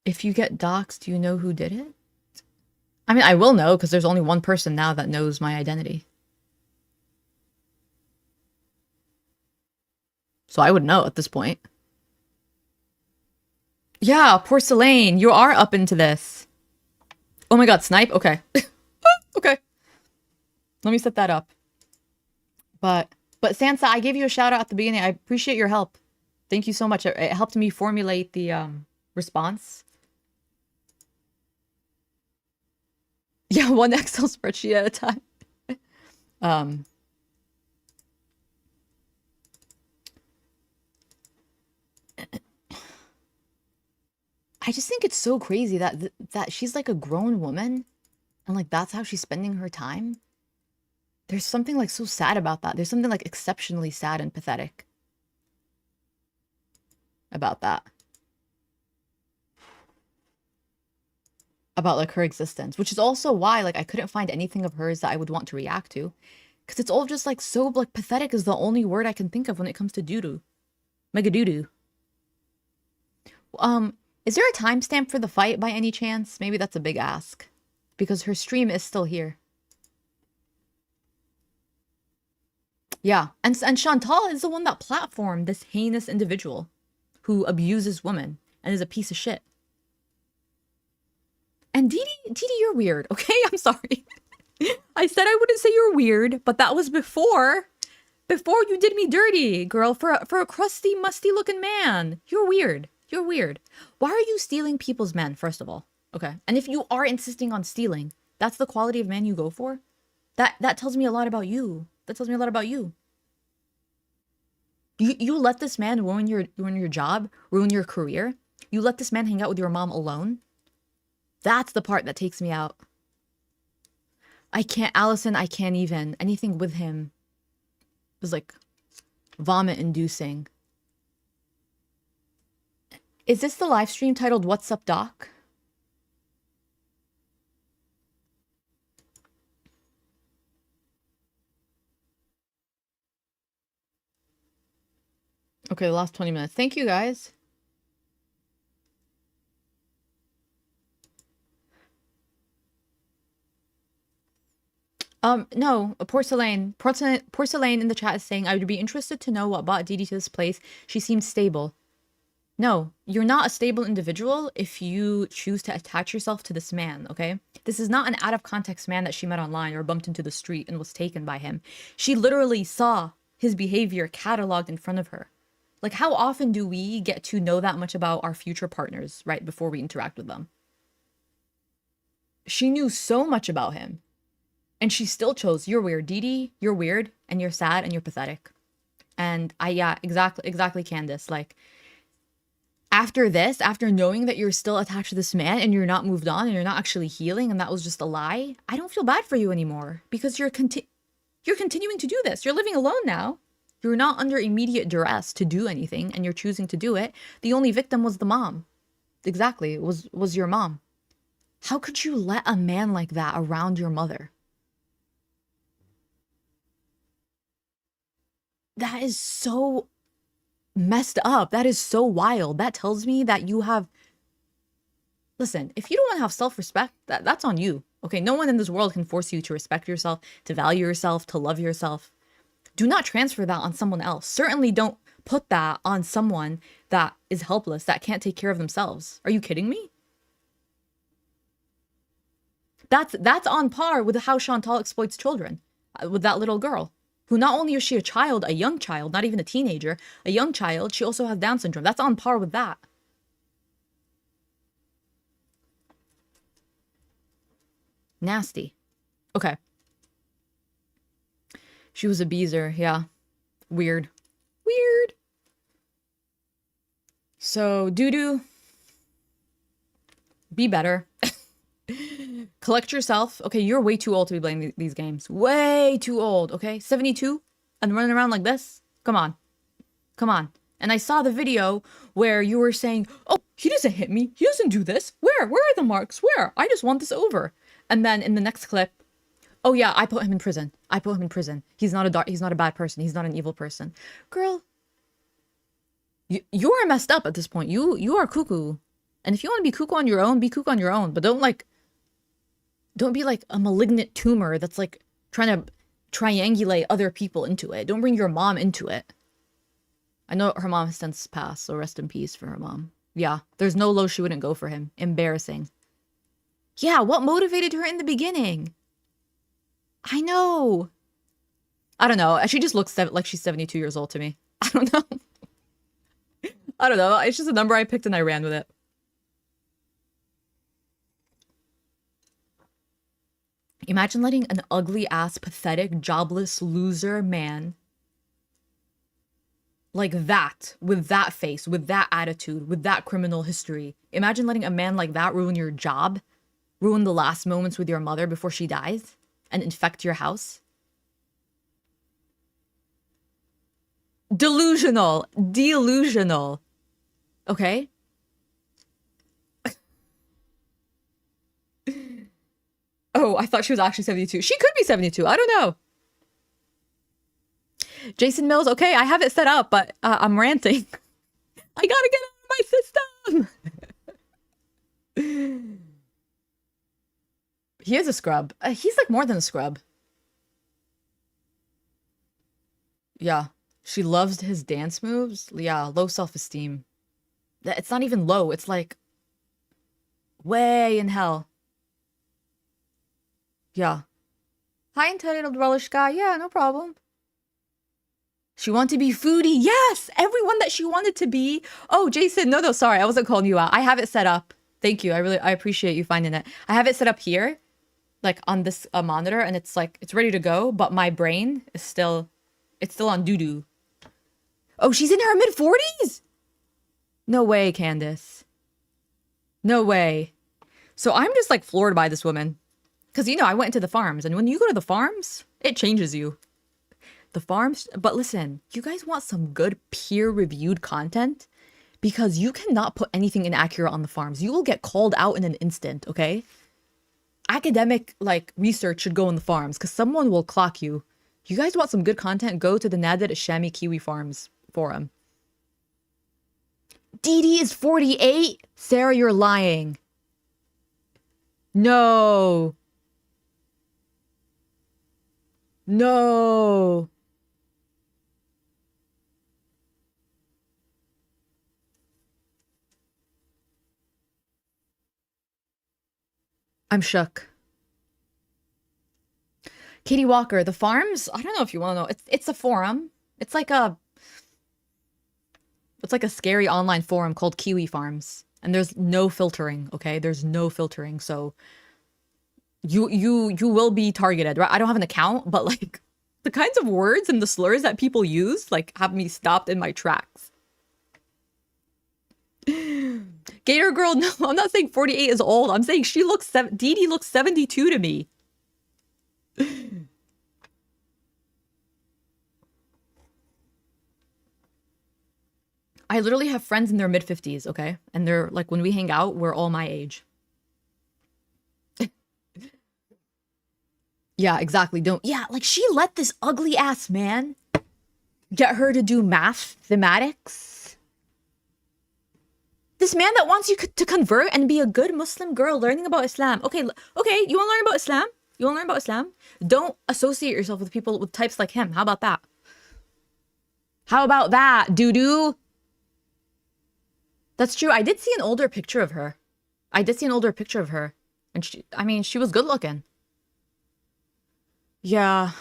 if you get doxxed, do you know who did it? I mean, I will know because there's only one person now that knows my identity. So I would know at this point. Yeah, porcelain, you are up into this. Oh my god, snipe? Okay. Okay. Let me set that up. But Sansa, I gave you a shout out at the beginning. I appreciate your help. Thank you so much. It helped me formulate the response. Yeah, one Excel spreadsheet at a time. I just think it's so crazy that that she's like a grown woman and like that's how she's spending her time. There's something like so sad about that. There's something like exceptionally sad and pathetic about that. About like her existence, which is also why like I couldn't find anything of hers that I would want to react to. Because it's all just like so like pathetic is the only word I can think of when it comes to doodoo. Megadoodoo. Is there a timestamp for the fight by any chance? Maybe that's a big ask. Because her stream is still here. Yeah, and Chantal is the one that platformed this heinous individual who abuses women and is a piece of shit. And Dee, you're weird, okay? I'm sorry. I said I wouldn't say you're weird, but that was before you did me dirty, girl, for a crusty, musty-looking man. You're weird. You're weird. Why are you stealing people's men, first of all? Okay, and if you are insisting on stealing, that's the quality of man you go for? That tells me a lot about you. That tells me a lot about you. You let this man ruin your job, ruin your career. You let this man hang out with your mom alone. That's the part that takes me out. I can't, Allison, I can't even. Anything with him was like vomit-inducing. Is this the live stream titled What's Up, Doc? Okay, the last 20 minutes. Thank you, guys. No, a porcelain in the chat is saying, I would be interested to know what brought Dee to this place. She seems stable. No, you're not a stable individual if you choose to attach yourself to this man, okay? This is not an out-of-context man that she met online or bumped into the street and was taken by him. She literally saw his behavior cataloged in front of her. Like, how often do we get to know that much about our future partners right before we interact with them? She knew so much about him. And she still chose, you're weird, Dee, you're weird, and you're sad, and you're pathetic. And yeah, exactly, Candace. Like, after this, after knowing that you're still attached to this man, and you're not moved on, and you're not actually healing, and that was just a lie, I don't feel bad for you anymore. Because you're continuing to do this. You're living alone now. You're not under immediate duress to do anything, and you're choosing to do it. The only victim was the mom. Exactly, was your mom. How could you let a man like that around your mother? That is so messed up. That is so wild. That tells me that you have... Listen, if you don't want to have self-respect, that's on you. Okay, no one in this world can force you to respect yourself, to value yourself, to love yourself. Do not transfer that on someone else. Certainly don't put that on someone that is helpless, that can't take care of themselves. Are you kidding me? That's on par with how Chantal exploits children, with that little girl. Who not only is she a child, a young child, not even a teenager, a young child, she also has Down syndrome. That's on par with that. Nasty. Okay. She was a beezer, yeah. Weird. Weird. So, Doodoo, be better. Collect yourself. Okay, you're way too old to be playing these games. Way too old, okay? 72? And running around like this? Come on. Come on. And I saw the video where you were saying, oh, he doesn't hit me. He doesn't do this. Where? Where are the marks? Where? I just want this over. And then in the next clip, oh yeah, I put him in prison. I put him in prison. He's not a bad person. He's not an evil person. Girl, you are messed up at this point. You are cuckoo. And if you want to be cuckoo on your own, be cuckoo on your own. But don't be like a malignant tumor that's like trying to triangulate other people into it. Don't bring your mom into it. I know her mom has since passed, so rest in peace for her mom. Yeah, there's no low she wouldn't go for him. Embarrassing. Yeah, what motivated her in the beginning? I know. I don't know. She just looks like she's 72 years old to me. I don't know. I don't know. It's just a number I picked and I ran with it. Imagine letting an ugly-ass, pathetic, jobless, loser man like that, with that face, with that attitude, with that criminal history. Imagine letting a man like that ruin your job, ruin the last moments with your mother before she dies, and infect your house. Delusional. Delusional. Okay? Oh, I thought she was actually 72. She could be 72. I don't know. Jason Mills, okay, I have it set up, but I'm ranting. I gotta get out of my system. He is a scrub. He's like more than a scrub. Yeah. She loves his dance moves. Yeah, low self-esteem. It's not even low. It's like way in hell. Yeah. Hi, entitled relish guy. Yeah, no problem. She wanted to be Foodie. Yes! Everyone that she wanted to be. Oh, Jason. No, sorry. I wasn't calling you out. I have it set up. Thank you. I appreciate you finding it. I have it set up here, like on this monitor, and it's like, it's ready to go, but my brain is still, it's still on Doodoo. Oh, she's in her mid-40s? No way, Candace. No way. So I'm just like floored by this woman. Because, you know, I went into the farms, and when you go to the farms, it changes you. The farms, but listen, you guys want some good peer-reviewed content? Because you cannot put anything inaccurate on the farms. You will get called out in an instant, okay? Academic, like, research should go in the farms, because someone will clock you. You guys want some good content? Go to the Nadir Shami Kiwi Farms forum. DD is 48? Sarah, you're lying. No. No. I'm shook. Katie Walker, the farms? I don't know if you want to know. It's a forum. It's like a scary online forum called KIWI Farms. And there's no filtering, okay? There's no filtering. So you will be targeted, right? I don't have an account, but like the kinds of words and the slurs that people use like have me stopped in my tracks. Gator girl, no, I'm not saying 48 is old. I'm saying she looks Dee looks 72 to me. I literally have friends in their mid-50s, okay? And they're like, when we hang out, we're all my age. Yeah, exactly. Yeah, like she let this ugly ass man get her to do math thematics. This man that wants you to convert and be a good Muslim girl learning about Islam. Okay, you want to learn about Islam? You want to learn about Islam? Don't associate yourself with people with types like him. How about that? How about that, Doodoo? That's true. I did see an older picture of her. And she was good looking. Yeah.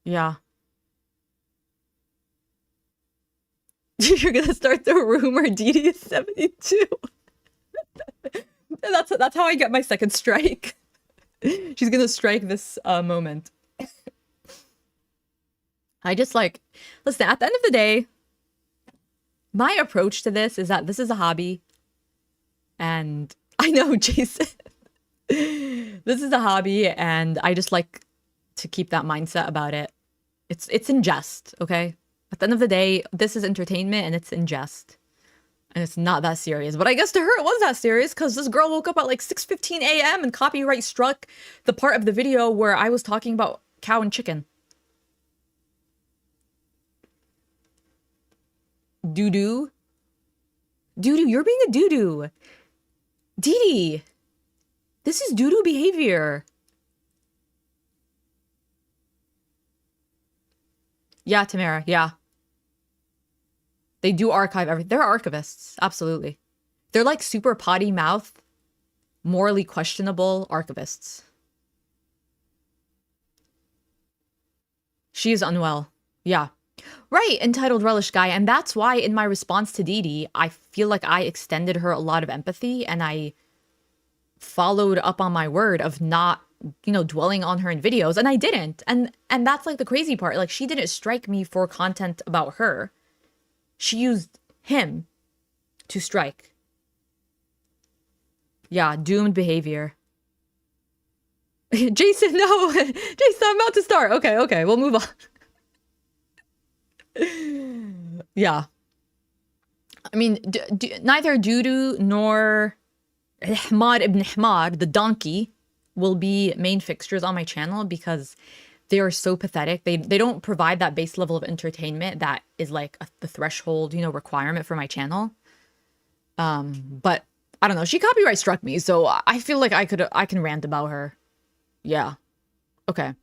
Yeah. You're gonna start the rumor Dee is 72. That's how I get my second strike. She's gonna strike this moment. I just like, listen, at the end of the day, my approach to this is that this is a hobby. And I know, Jason. This is a hobby, and I just like to keep that mindset about it. It's in jest, okay? At the end of the day, this is entertainment, and it's in jest. And it's not that serious. But I guess to her it was that serious because this girl woke up at like 6:15 a.m. and copyright struck the part of the video where I was talking about cow and chicken. Doodoo. Doodoo, you're being a doodoo. Dee, this is doodoo behavior. Yeah, Tamara, yeah. They do archive everything. They're archivists, absolutely. They're like super potty mouth, morally questionable archivists. She is unwell. Yeah. Right, entitled relish guy. And that's why in my response to Dee, I feel like I extended her a lot of empathy and I followed up on my word of not, you know, dwelling on her in videos. And I didn't. And that's like the crazy part. Like she didn't strike me for content about her. She used him to strike. Yeah, doomed behavior. Jason, no. Jason, I'm about to start. Okay, we'll move on. Yeah. I mean, neither Doodoo nor Ahmad ibn Ahmad, the donkey, will be main fixtures on my channel because they are so pathetic. They don't provide that base level of entertainment that is like the threshold, you know, requirement for my channel. But I don't know. She copyright struck me, so I feel like I can rant about her. Yeah. Okay.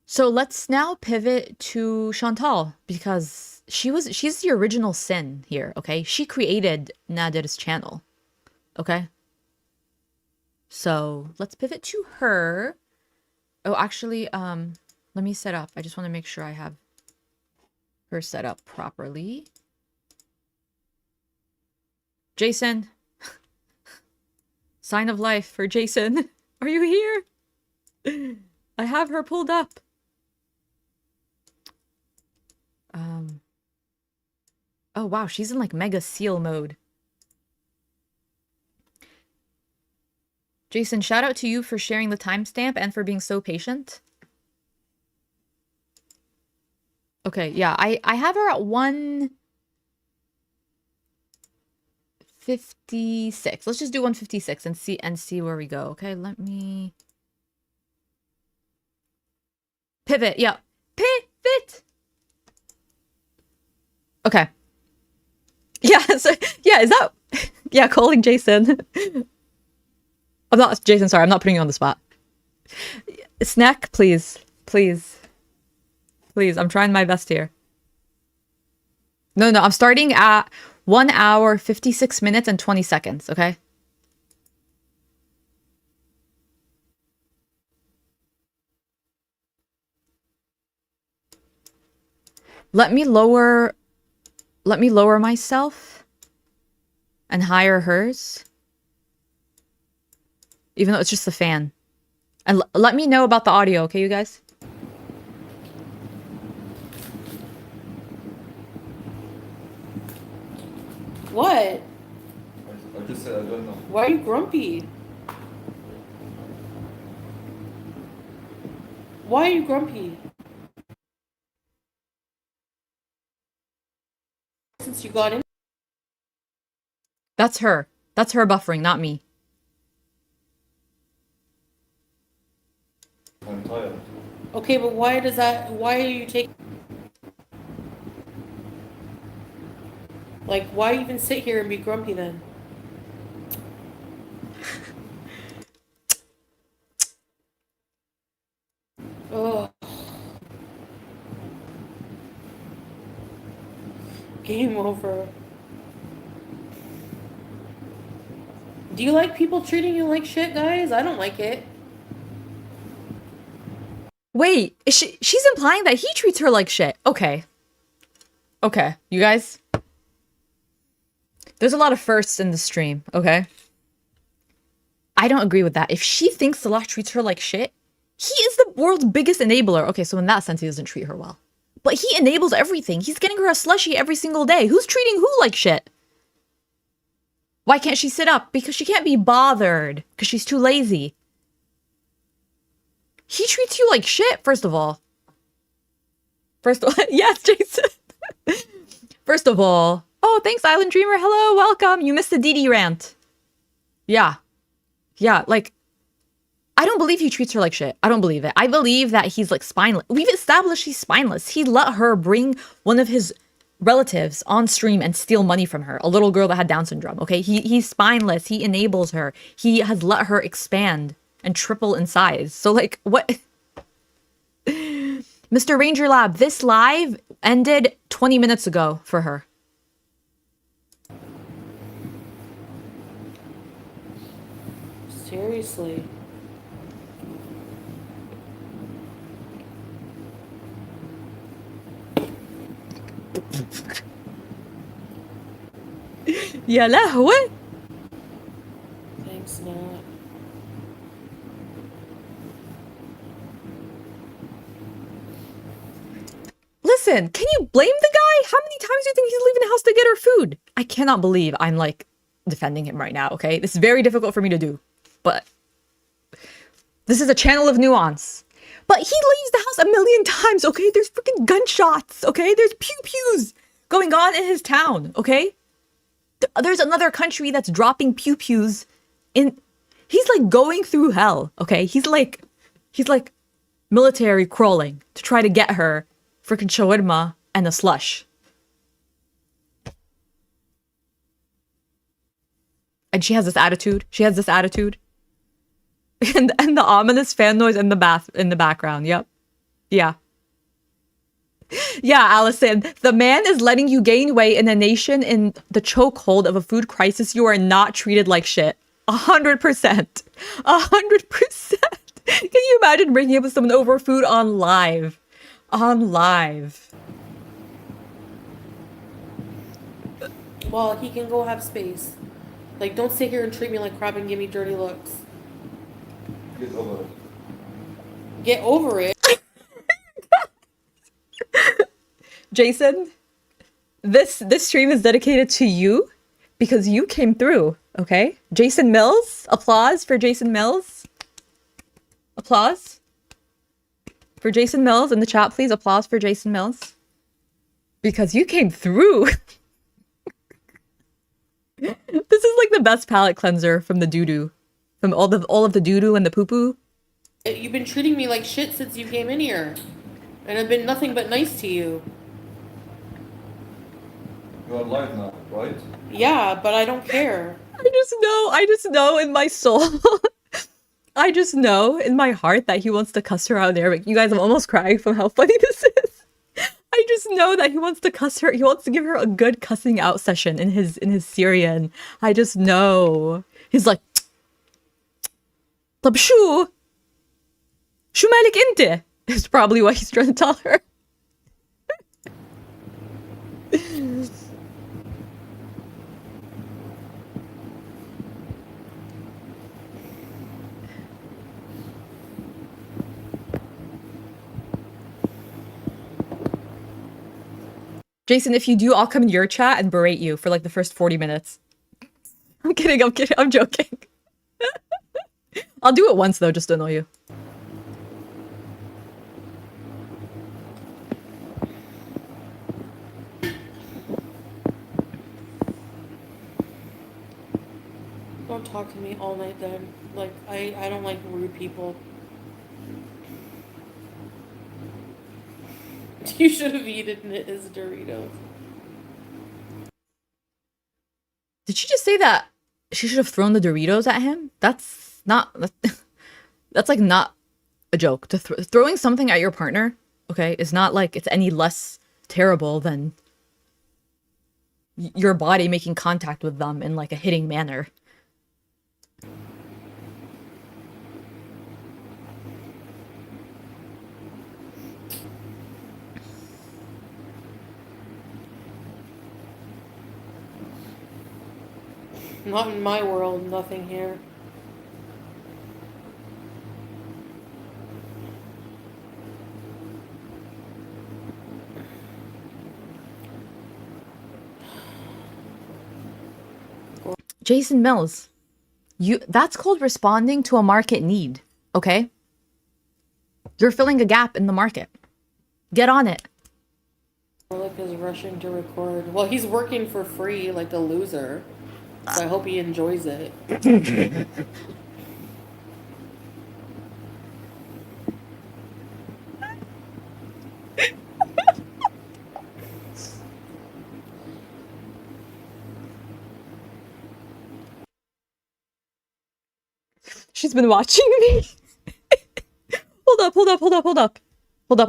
So let's now pivot to Chantal because she's the original sin here, okay? She created Nadir's channel. Okay? So let's pivot to her. Oh, actually, let me set up. I just want to make sure I have her set up properly. Jason. Sign of life for Jason. Are you here? I have her pulled up. Oh, wow. She's in like mega seal mode. Jason, shout out to you for sharing the timestamp and for being so patient. Okay, yeah, I have her at 156. Let's just do 156 and see where we go. Okay, let me pivot. Yeah, pivot. Okay. Yeah, so, yeah, is that yeah, calling Jason. I'm not Jason, sorry, I'm not putting you on the spot. Snack, please. Please. Please, I'm trying my best here. No, I'm starting at 1 hour, 56 minutes, and 20 seconds, okay? Let me lower myself and higher hers. Even though it's just the fan. And let me know about the audio, okay, you guys? What? I just said I don't know. Why are you grumpy? Why are you grumpy? Since you got in. That's her. That's her buffering, not me. I'm tired. Okay, but why are you taking... Like, why even sit here and be grumpy then? Ugh. Game over. Do you like people treating you like shit, guys? I don't like it. Wait, she's implying that he treats her like shit. Okay. Okay, you guys. There's a lot of firsts in the stream, okay? I don't agree with that. If she thinks Salah treats her like shit, he is the world's biggest enabler. Okay, so in that sense, he doesn't treat her well. But he enables everything. He's getting her a slushie every single day. Who's treating who like shit? Why can't she sit up? Because she can't be bothered. Because she's too lazy. He treats you like shit, first of all. Yes, Jason. First of all, Oh, thanks, Island Dreamer. Hello, welcome. You missed the DD rant. Yeah. Yeah, like, I don't believe he treats her like shit. I don't believe it. I believe that he's like spineless. We've established he's spineless. He let her bring one of his relatives on stream and steal money from her. A little girl that had Down syndrome, okay? He's spineless. He enables her. He has let her expand and triple in size. So like, what? Mr. Ranger Lab, this live ended 20 minutes ago for her. Seriously. يا لهوي. Thanks, Nat. Listen, can you blame the guy? How many times do you think he's leaving the house to get her food? I cannot believe I'm like defending him right now, okay? This is very difficult for me to do, but this is a channel of nuance. But he leaves the house a million times, okay? There's freaking gunshots, okay? There's pew-pews going on in his town, okay? There's another country that's dropping pew-pews in... He's like going through hell, okay? He's like military crawling to try to get her freaking shawarma and a slush. And she has this attitude. She has this attitude. And the ominous fan noise in the background. Yep. Yeah. Yeah, Allison. The man is letting you gain weight in a nation in the chokehold of a food crisis. You are not treated like shit. 100%. 100%. Can you imagine breaking up with someone over food on live? On live. Well, he can go have space. Like, don't sit here and treat me like crap and give me dirty looks. Get over it. Get over it. Jason, this stream is dedicated to you because you came through, okay? Jason Mills, applause for Jason Mills. Applause for Jason Mills in the chat, please. Applause for Jason Mills. Because you came through. This is like the best palate cleanser from the Doodoo. From all of the Doodoo and the poopoo. You've been treating me like shit since you came in here. And I've been nothing but nice to you. You are live now, right? Yeah, but I don't care. I just know in my soul. I just know in my heart that he wants to cuss her out in Arabic. You guys, I'm almost crying from how funny this is. I just know that he wants to cuss her. He wants to give her a good cussing out session in his Syrian. I just know. He's like, طب شو مالك انت? Is probably what he's trying to tell her. Jason, if you do, I'll come in your chat and berate you for like the first 40 minutes. I'm kidding, I'm joking. I'll do it once though, just to annoy you. Don't talk to me all night then. Like, I don't like rude people. You should have eaten his Doritos. Did she just say that she should have thrown the Doritos at him? That's like not a joke. Throwing something at your partner, okay, is not like it's any less terrible than your body making contact with them in like a hitting manner. Not in my world, nothing here. Jason Mills, that's called responding to a market need, okay? You're filling a gap in the market. Get on it. Garlic is rushing to record. Well, he's working for free like a loser. So I hope he enjoys it. She's been watching me. Hold up.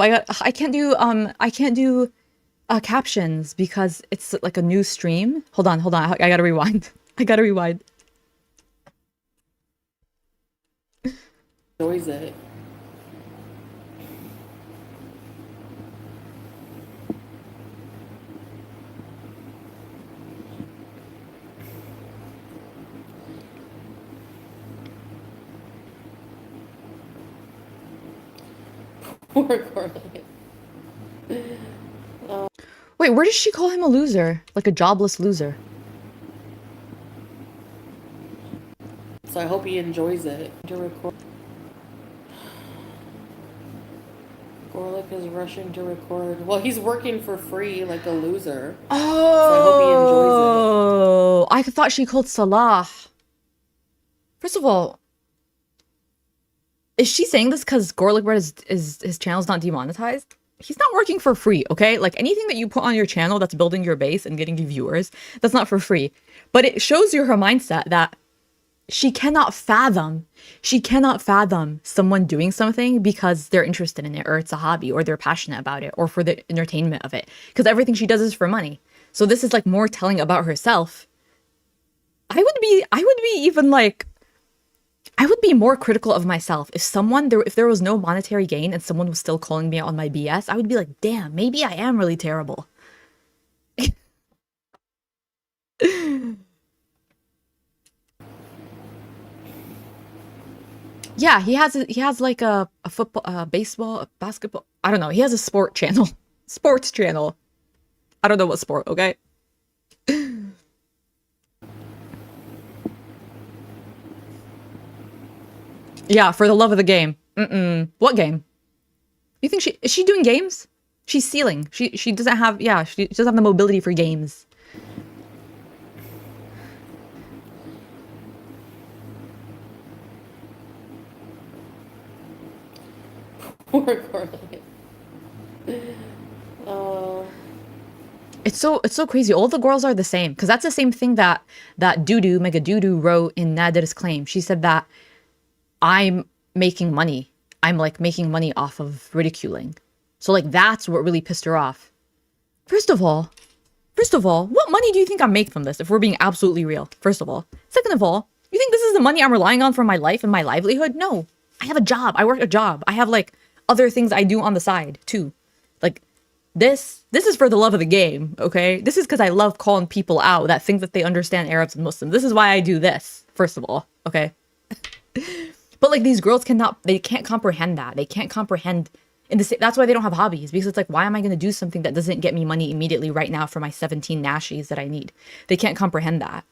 I can't do captions because it's like a new stream. Hold on. I gotta rewind. Enjoys it. Poor Garlic. Wait, where does she call him a loser? Like a jobless loser. So I hope he enjoys it. To record. Garlic is rushing to record. Well, he's working for free like a loser. Oh, So I hope he enjoys it. I thought she called Salah. First of all, is she saying this because gorlworld is his channel's not demonetized? He's not working for free, okay? Like anything that you put on your channel that's building your base and getting you viewers, that's not for free. But it shows you her mindset that she cannot fathom someone doing something because they're interested in it or it's a hobby or they're passionate about it or for the entertainment of it. Because everything she does is for money. So this is like more telling about herself. I would be more critical of myself if there was no monetary gain and someone was still calling me out on my BS. I would be like, damn, maybe I am really terrible. Yeah, he has like a football, baseball, basketball. I don't know. He has a sports channel. I don't know what sport. Okay. Yeah, for the love of the game. What game? You think is she doing games? She's stealing. She doesn't have, yeah, she doesn't have the mobility for games. Poor Garlic. It's so crazy. All the girls are the same because that's the same thing that megadoodoo wrote in Nadir's claim. She said that I'm making money. I'm like making money off of ridiculing. So like that's what really pissed her off. First of all, what money do you think I make from this if we're being absolutely real? First of all. Second of all, you think this is the money I'm relying on for my life and my livelihood? No. I have a job. I work a job. I have like other things I do on the side too. Like this is for the love of the game, okay? This is because I love calling people out that think that they understand Arabs and Muslims. This is why I do this, first of all, okay? But like these girls they can't comprehend that. They can't comprehend that's why they don't have hobbies, because it's like, why am I going to do something that doesn't get me money immediately right now for my 17 nashies that I need? They can't comprehend that.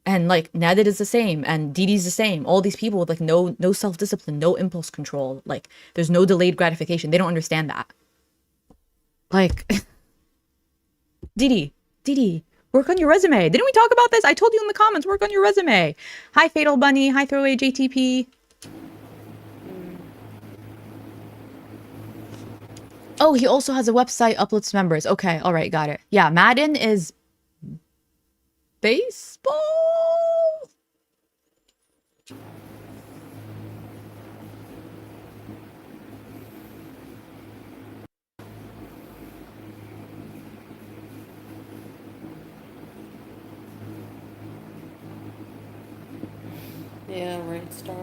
And like Nadid is the same, and DD's the same. All these people with like no self-discipline, no impulse control. Like there's no delayed gratification. They don't understand that. Like, Didi, work on your resume. Didn't we talk about this? I told you in the comments, work on your resume. Hi, Fatal Bunny. Hi, Throwaway JTP. Oh, he also has a website, uploads to members. Okay, all right, got it. Yeah, Madden is baseball? Yeah, right, Star.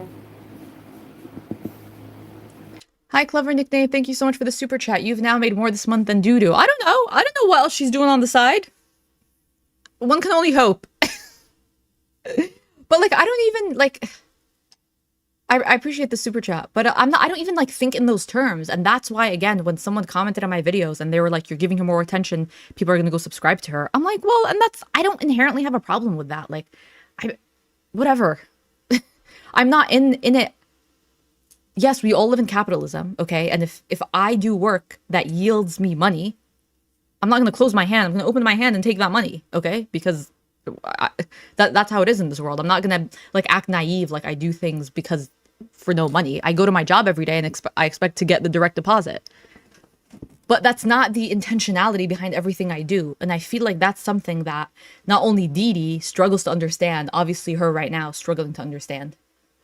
Hi, Clever Nickname. Thank you so much for the super chat. You've now made more this month than Doodoo. I don't know what else she's doing on the side. One can only hope. But like, I don't even like. I appreciate the super chat, but I don't even like think in those terms. And that's why, again, when someone commented on my videos and they were like, you're giving her more attention, people are going to go subscribe to her. I'm like, well, and I don't inherently have a problem with that. Like, whatever. I'm not in it. Yes, we all live in capitalism, okay? And if I do work that yields me money, I'm not going to close my hand. I'm going to open my hand and take that money, okay? Because that's how it is in this world. I'm not going to like act naive like I do things because for no money. I go to my job every day and I expect to get the direct deposit. But that's not the intentionality behind everything I do. And I feel like that's something that not only Dee struggles to understand, obviously her right now struggling to understand.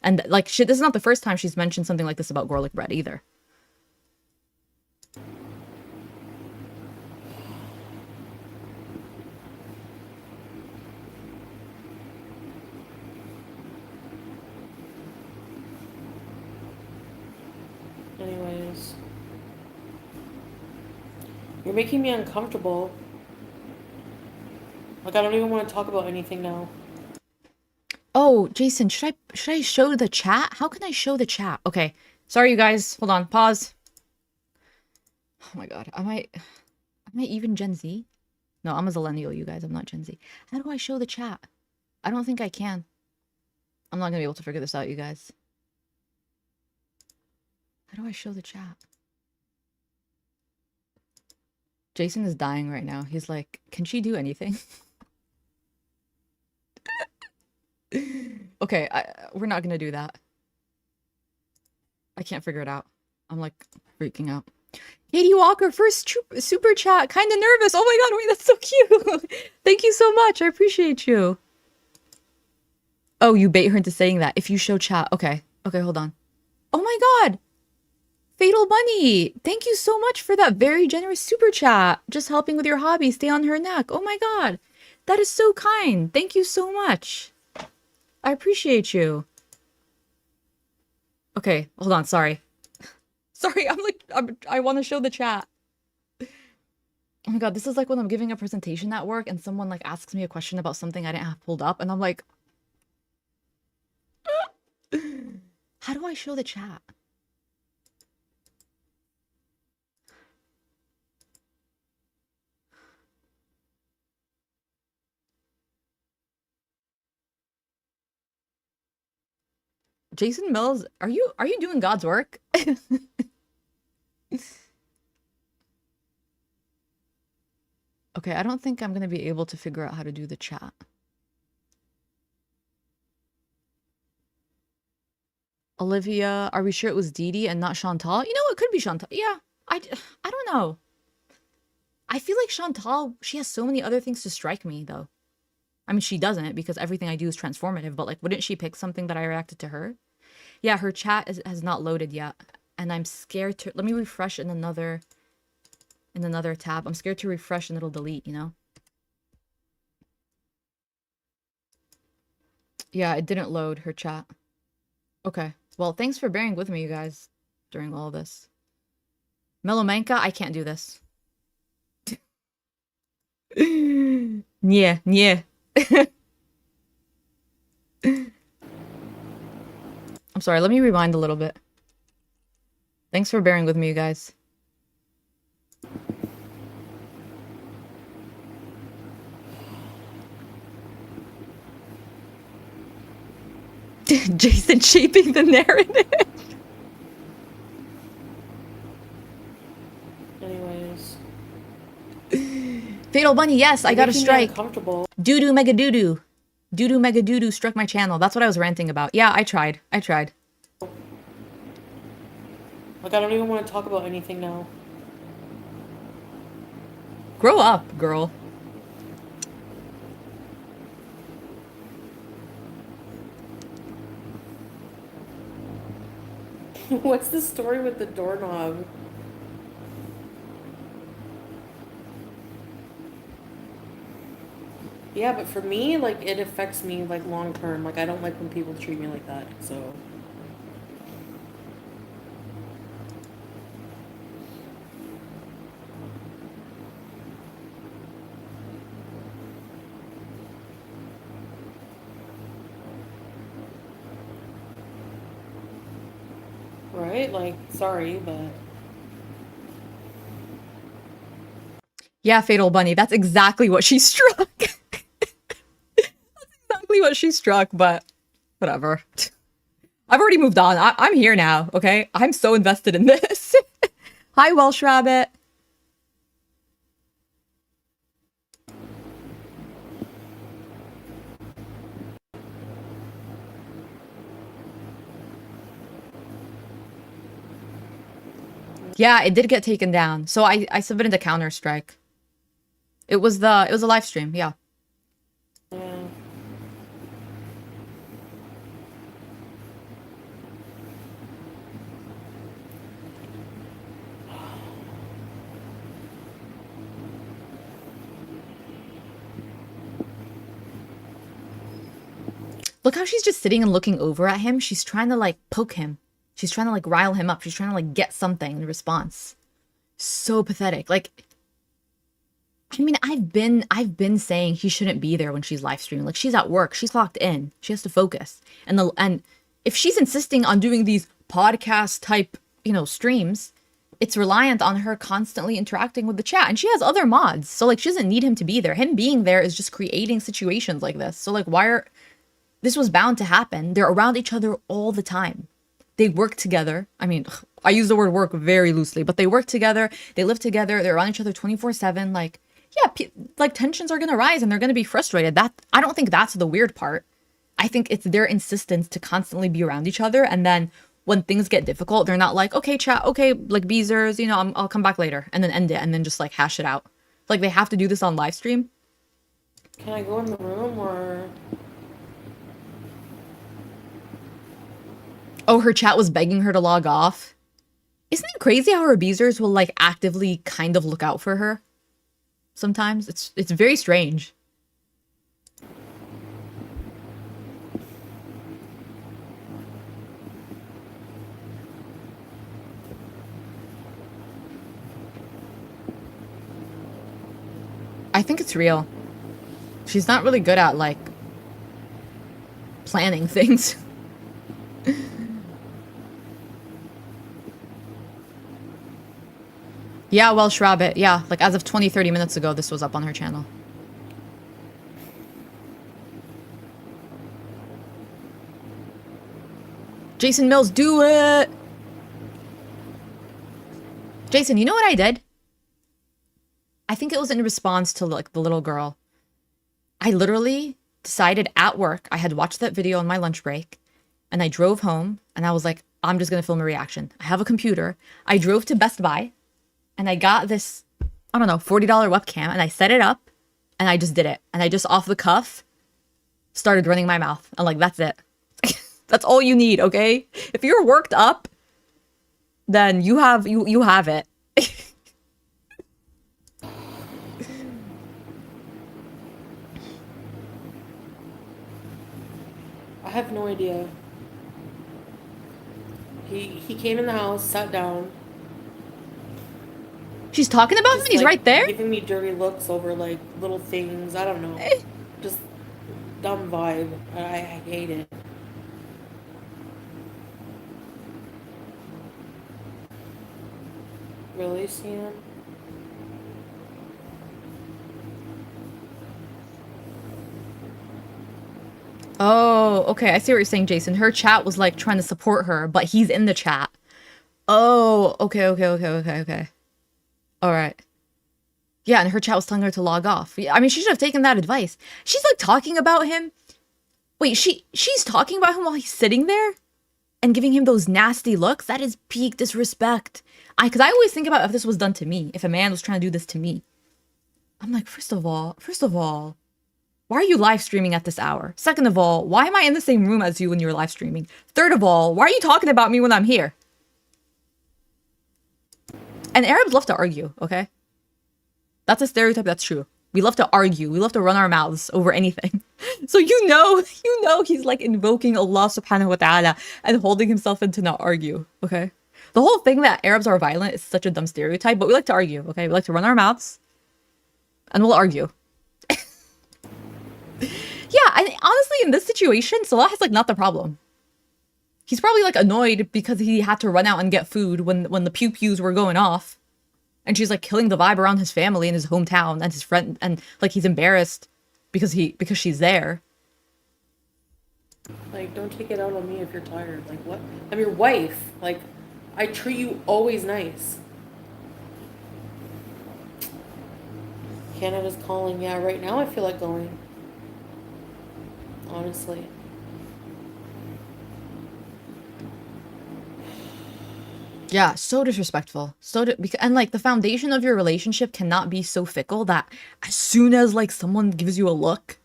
And like shit, this is not the first time she's mentioned something like this about garlic bread either. Anyways. You're making me uncomfortable. Like, I don't even want to talk about anything now. Oh, Jason, should I show the chat? How can I show the chat? Okay. Sorry, you guys. Hold on. Pause. Oh my god. Am I even Gen Z? No, I'm a Zillennial, you guys. I'm not Gen Z. How do I show the chat? I don't think I can. I'm not gonna be able to figure this out, you guys. How do I show the chat? Jason is dying right now. He's like, can she do anything? Okay, we're not gonna do that. I can't figure it out. I'm like freaking out. Katie Walker, first super chat. Kind of nervous. Oh my god, wait, that's so cute. Thank you so much. I appreciate you. Oh, you bait her into saying that. If you show chat. Okay. Okay, hold on. Oh my god. Fatal Bunny, thank you so much for that very generous super chat. Just helping with your hobby. Stay on her neck. Oh my god. That is so kind. Thank you so much. I appreciate you. Okay, hold on. Sorry. Sorry, I want to show the chat. Oh my god, this is like when I'm giving a presentation at work and someone like asks me a question about something I didn't have pulled up and I'm like, how do I show the chat? Jason Mills, are you doing God's work? Okay, I don't think I'm gonna be able to figure out how to do the chat. Olivia, are we sure it was Dee and not Chantal? You know, it could be Chantal. Yeah, I don't know. I feel like Chantal, she has so many other things to strike me, though. I mean, she doesn't because everything I do is transformative, but like, wouldn't she pick something that I reacted to her? Yeah, her chat has not loaded yet, and I'm scared to... Let me refresh in another tab. I'm scared to refresh and it'll delete, you know? Yeah, it didn't load her chat. Okay. Well, thanks for bearing with me, you guys, during all of this. Melomanka, I can't do this. Yeah. I'm sorry, let me rewind a little bit. Thanks for bearing with me, you guys. Jason shaping the narrative. Anyways. Fatal Bunny, yes, I got a strike. Uncomfortable. Doodoo megadoodoo. Doodoo megadoodoo struck my channel. That's what I was ranting about. Yeah, I tried. Like, I don't even want to talk about anything now. Grow up, girl. What's the story with the doorknob? Yeah, but for me, like, it affects me, like, long term. Like, I don't like when people treat me like that, so... Right? Like, sorry, but... Yeah, Fatal Bunny, that's exactly what she struck. That's exactly what she struck, but whatever. I've already moved on. I'm here now, okay? I'm so invested in this. Hi, Welsh Rabbit. Yeah, it did get taken down. So I submitted a counter strike. It was a live stream, yeah. Yeah. Look how she's just sitting and looking over at him. She's trying to like poke him. She's trying to like rile him up. She's trying to like get something in response. So pathetic. Like, I mean, I've been saying he shouldn't be there when she's live streaming. Like, she's at work. She's locked in. She has to focus. And if she's insisting on doing these podcast type, streams, it's reliant on her constantly interacting with the chat. And she has other mods. So like she doesn't need him to be there. Him being there is just creating situations like this. So like this was bound to happen. They're around each other all the time. They work together. I mean, I use the word work very loosely, but they work together. They live together. They're around each other 24/7. Like, yeah, like tensions are going to rise and they're going to be frustrated. I don't think that's the weird part. I think it's their insistence to constantly be around each other. And then when things get difficult, they're not like, okay, chat, okay, like Beezers, I'll come back later, and then end it and then just like hash it out. Like they have to do this on live stream. Can I go in the room or? Oh, her chat was begging her to log off. Isn't it crazy how her abusers will like actively kind of look out for her? Sometimes it's very strange. I think it's real. She's not really good at like planning things. Yeah, Welsh Rabbit. Yeah, like as of 30 minutes ago, this was up on her channel. Jason Mills, do it! Jason, you know what I did? I think it was in response to like the little girl. I literally decided at work, I had watched that video on my lunch break, and I drove home, and I was like, I'm just gonna film a reaction. I have a computer. I drove to Best Buy, and I got this, I don't know, $40 webcam, and I set it up, and I just did it. And I just off the cuff started running my mouth. I'm like, that's it. That's all you need, okay? If you're worked up, then you have it. I have no idea. He came in the house, sat down. She's talking about him and he's right there? Giving me dirty looks over like little things. I don't know. Just dumb vibe. I hate it. Really, Sam? Oh, okay. I see what you're saying, Jason. Her chat was like trying to support her, but he's in the chat. Oh, okay. All right. Yeah, and her chat was telling her to log off. Yeah, I mean, she should have taken that advice. She's like talking about him. Wait, she's talking about him while he's sitting there and giving him those nasty looks? That is peak disrespect. Because I always think about if this was done to me, if a man was trying to do this to me. I'm like, first of all, why are you live streaming at this hour? Second of all, why am I in the same room as you when you're live streaming? Third of all, why are you talking about me when I'm here? And Arabs love to argue, okay? That's a stereotype that's true. We love to argue. We love to run our mouths over anything. So you know he's like invoking Allah subhanahu wa ta'ala and holding himself in to not argue, okay? The whole thing that Arabs are violent is such a dumb stereotype, but we like to argue, okay? We like to run our mouths and we'll argue. Yeah, and honestly, in this situation, Salah is like not the problem. He's probably like annoyed because he had to run out and get food when the pew-pews were going off. And she's like killing the vibe around his family in his hometown and his friend, and like he's embarrassed because she's there. Like, don't take it out on me if you're tired. Like, what? I'm your wife. Like, I treat you always nice. Canada's calling. Yeah, right now I feel like going. Honestly. Yeah, so disrespectful. And like the foundation of your relationship cannot be so fickle that as soon as like someone gives you a look,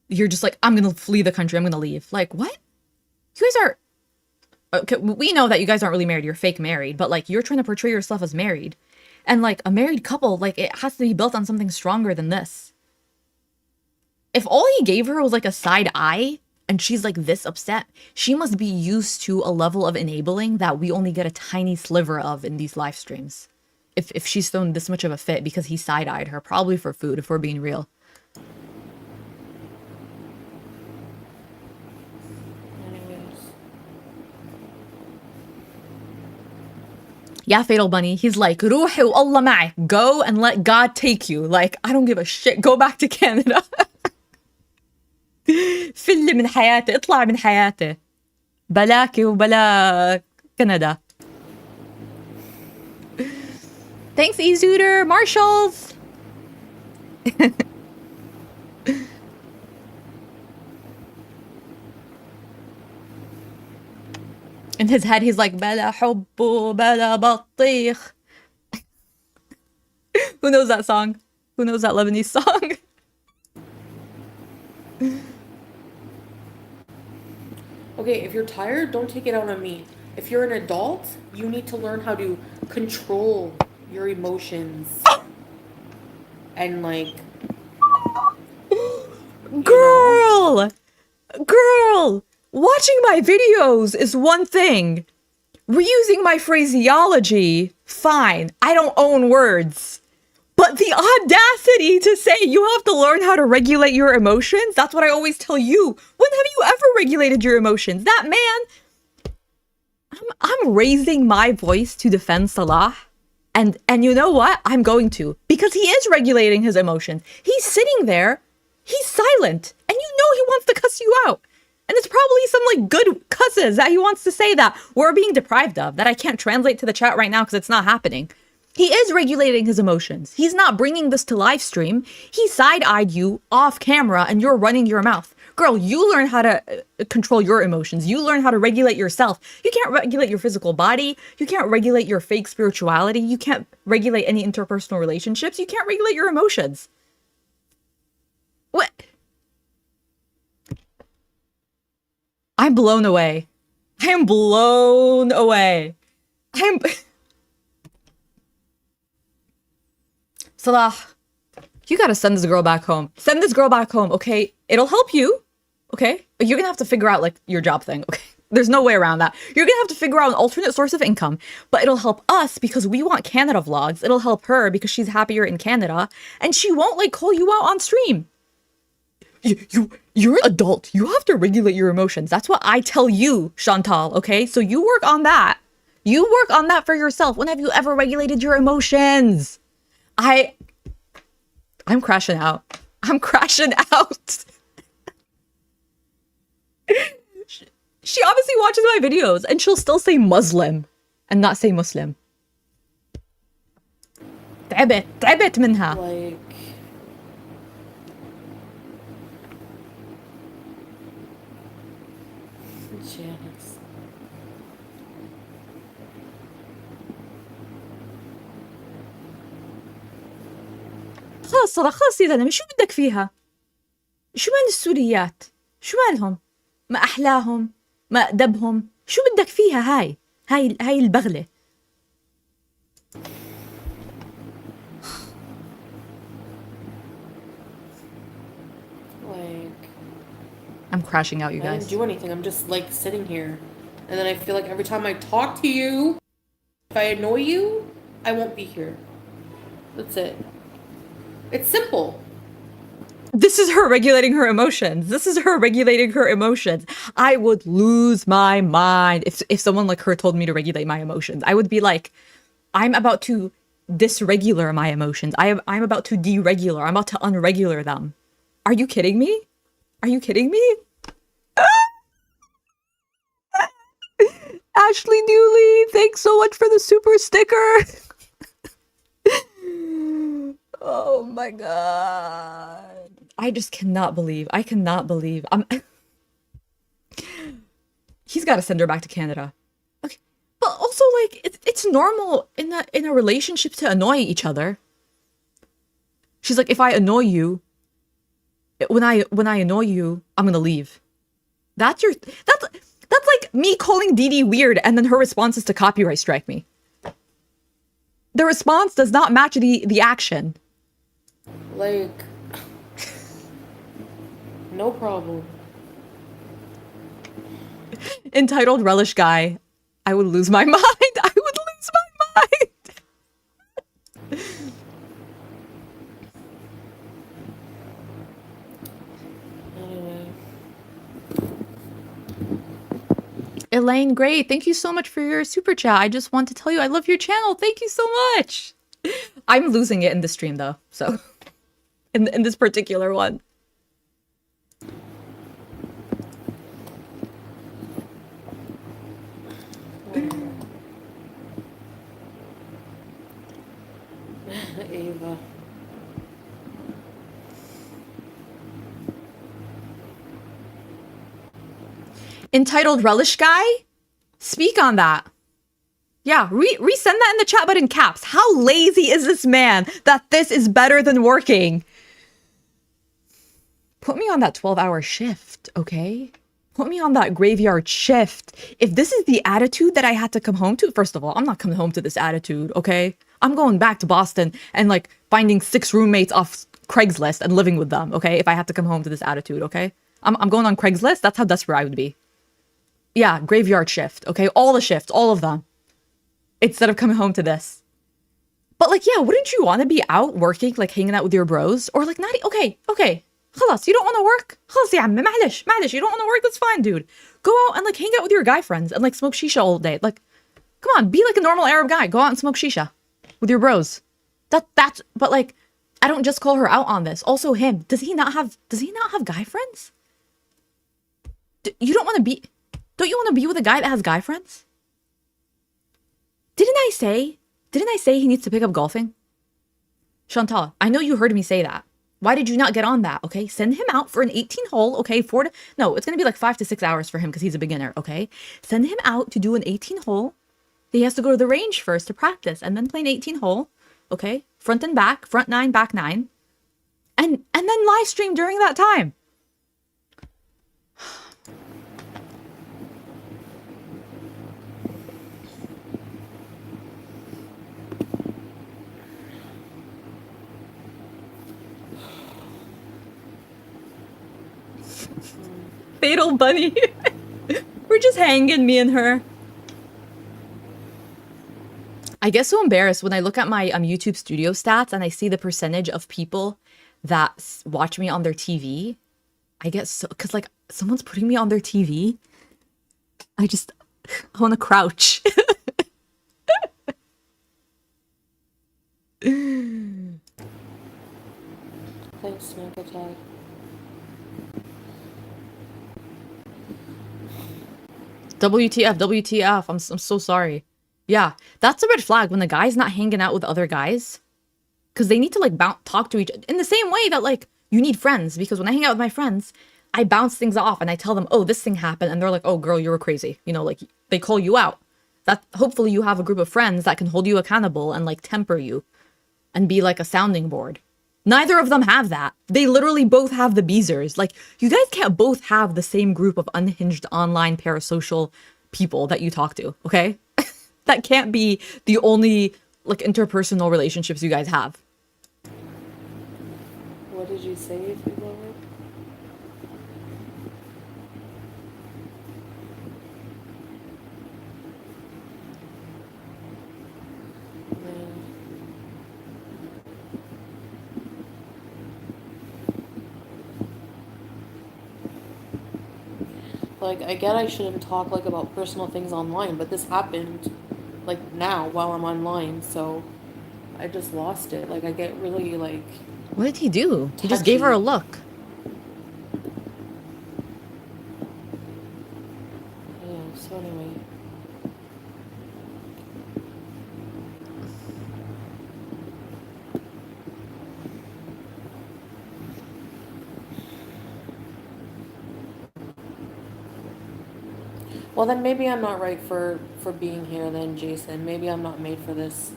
you're just like, I'm gonna flee the country, I'm gonna leave. Like, what? You guys are okay, we know that you guys aren't really married, you're fake married, but like you're trying to portray yourself as married. And like a married couple, like it has to be built on something stronger than this. If all he gave her was like a side eye and she's like this upset, she must be used to a level of enabling that we only get a tiny sliver of in these live streams. If she's thrown this much of a fit because he side-eyed her, probably for food, if we're being real. Anyways. Yeah, Fatal Bunny. He's like, روحي والله معك. Go and let God take you. Like, I don't give a shit. Go back to Canada. فل من حياتي. اطلع من حياتي. بلاكي وبلا كندا. Thanks, Ezooter. Marshalls. In his head, he's like, بلا حب بلا بطيخ. Who knows that song? Who knows that Lebanese song? Okay, if you're tired, don't take it out on me. If you're an adult, you need to learn how to control your emotions. And like, Girl! Girl! Watching my videos is one thing. Reusing my phraseology, fine. I don't own words. But the audacity to say you have to learn how to regulate your emotions, that's what I always tell you. When have you ever regulated your emotions? That man, I'm raising my voice to defend Salah. And you know what? I'm going to. Because he is regulating his emotions. He's sitting there, he's silent, and you know he wants to cuss you out. And it's probably some like good cusses that he wants to say that we're being deprived of, that I can't translate to the chat right now because it's not happening. He is regulating his emotions. He's not bringing this to live stream. He side-eyed you off camera and you're running your mouth. Girl, you learn how to control your emotions. You learn how to regulate yourself. You can't regulate your physical body. You can't regulate your fake spirituality. You can't regulate any interpersonal relationships. You can't regulate your emotions. What? I'm blown away. I am blown away. Salah, you gotta send this girl back home. Send this girl back home, okay? It'll help you, okay? But you're gonna have to figure out, like, your job thing, okay? There's no way around that. You're gonna have to figure out an alternate source of income, but it'll help us because we want Canada vlogs. It'll help her because she's happier in Canada, and she won't, like, call you out on stream. You're an adult. You have to regulate your emotions. That's what I tell you, Chantal, okay? So you work on that. You work on that for yourself. When have you ever regulated your emotions? I'm crashing out. I'm crashing out. She obviously watches my videos and she'll still say Muslim and not say Muslim. تعبت منها. like, Janice. خلاص صراحة خلاص يا زلمة شو بدك فيها؟ شو من السوريات؟ شو مالهم؟ ما أحلاهم؟ ما أدبهم؟ شو بدك فيها هاي البغلة؟ Like, I'm crashing out, you I didn't guys. do anything. I'm just like sitting here. And then I feel like every time I talk to you, if I annoy you, I won't be here. That's it. It's simple. This is her regulating her emotions. This is her regulating her emotions. I would lose my mind if someone like her told me to regulate my emotions. I would be like, I'm about to dysregular my emotions. I'm about to deregular. I'm about to unregular them. Are you kidding me? Are you kidding me? Ashley Dooley, thanks so much for the super sticker. Oh my god. I just cannot believe. I cannot believe. He's got to send her back to Canada. Okay. But also also like it's normal in a relationship to annoy each other. She's like, if I annoy you, when I annoy you, I'm gonna leave. That's like me calling DD weird, and then her response is to copyright strike me. The response does not match the action. Like, no problem. Entitled relish guy, I would lose my mind. I would lose my mind. Anyway. Elaine, great. Thank you so much for your super chat. I just want to tell you I love your channel. Thank you so much. I'm losing it in the stream though, so in this particular one. Ava. Entitled relish guy? Speak on that. Yeah, resend that in the chat, but in caps. How lazy is this man that this is better than working? Put me on that 12-hour shift, okay? Put me on that graveyard shift. If this is the attitude that I had to come home to, first of all, I'm not coming home to this attitude, okay? I'm going back to Boston and like finding 6 roommates off Craigslist and living with them, okay? If I have to come home to this attitude, okay? I'm going on Craigslist. That's how desperate I would be. Yeah, graveyard shift, okay? All the shifts, all of them. Instead of coming home to this. But like, yeah, wouldn't you want to be out working, like hanging out with your bros? Or like, not, okay. خلاص, you don't want to work? خلاص يا عم, معلش, you don't want to work? That's fine, dude. Go out and like hang out with your guy friends and like smoke shisha all day. Like, come on, be like a normal Arab guy. Go out and smoke shisha with your bros. But like, I don't just call her out on this. Also him, does he not have guy friends? Don't you want to be with a guy that has guy friends? Didn't I say he needs to pick up golfing? Chantal, I know you heard me say that. Why did you not get on that, okay? Send him out for an 18 hole, okay? No, it's going to be like 5 to 6 hours for him because he's a beginner, okay? Send him out to do an 18 hole. He has to go to the range first to practice and then play an 18 hole, okay? Front and back, front 9, back 9. And then live stream during that time. Fatal bunny. We're just hanging, me and her. I get so embarrassed when I look at my YouTube studio stats and I see the percentage of people that watch me on their TV. I get so, because like someone's putting me on their TV. I want to crouch. Thanks, Snack Attack. WTF. I'm so sorry. Yeah, that's a red flag when the guy's not hanging out with other guys. Because they need to like talk to each other in the same way that like you need friends. Because when I hang out with my friends, I bounce things off and I tell them, oh, this thing happened. And they're like, oh, girl, you were crazy. You know, like they call you out. That hopefully you have a group of friends that can hold you accountable and like temper you and be like a sounding board. Neither of them have that. They literally both have the Beezers. Like, you guys can't both have the same group of unhinged online parasocial people that you talk to, okay? That can't be the only, like, interpersonal relationships you guys have. What did you say, if you lowered? Like, I get I shouldn't talk, like, about personal things online, but this happened, like, now, while I'm online, so I just lost it. Like, I get really, like... What did he do? He just gave her a look. Yeah, so anyway. Well, then maybe I'm not right for being here then, Jason. Maybe I'm not made for this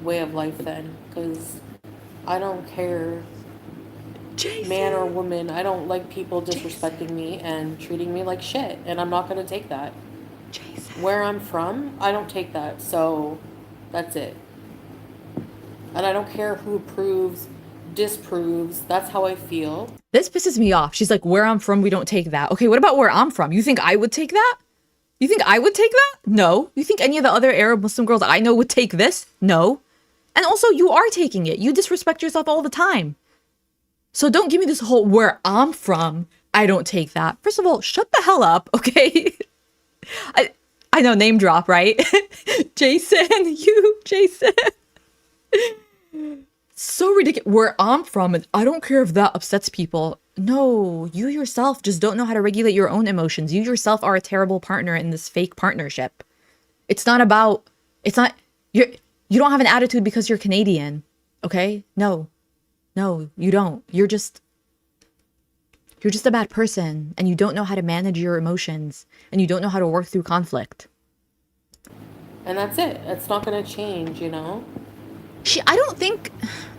way of life then, because I don't care, man or Jason. woman. I don't like people Jason. disrespecting me and treating me like shit, and I'm not going to take that. Jason. Where I'm from, I don't take that. So that's it. And I don't care who approves, disproves. That's how I feel. This pisses me off. She's like, where I'm from, we don't take that. Okay, what about where I'm from? You think I would take that? You think I would take that? No. You think any of the other Arab Muslim girls I know would take this? No. And also, you are taking it. You disrespect yourself all the time. So don't give me this whole where I'm from, I don't take that. First of all, shut the hell up, okay? I I know, name drop, right? Jason, Jason. So ridiculous. Where I'm from, and I don't care if that upsets people. No, you yourself just don't know how to regulate your own emotions. You yourself are a terrible partner in this fake partnership. It's not about, it's not, you don't have an attitude because you're Canadian, okay? No, you don't. You're just a bad person, and you don't know how to manage your emotions, and you don't know how to work through conflict. And that's it. It's not going to change, you know? I don't think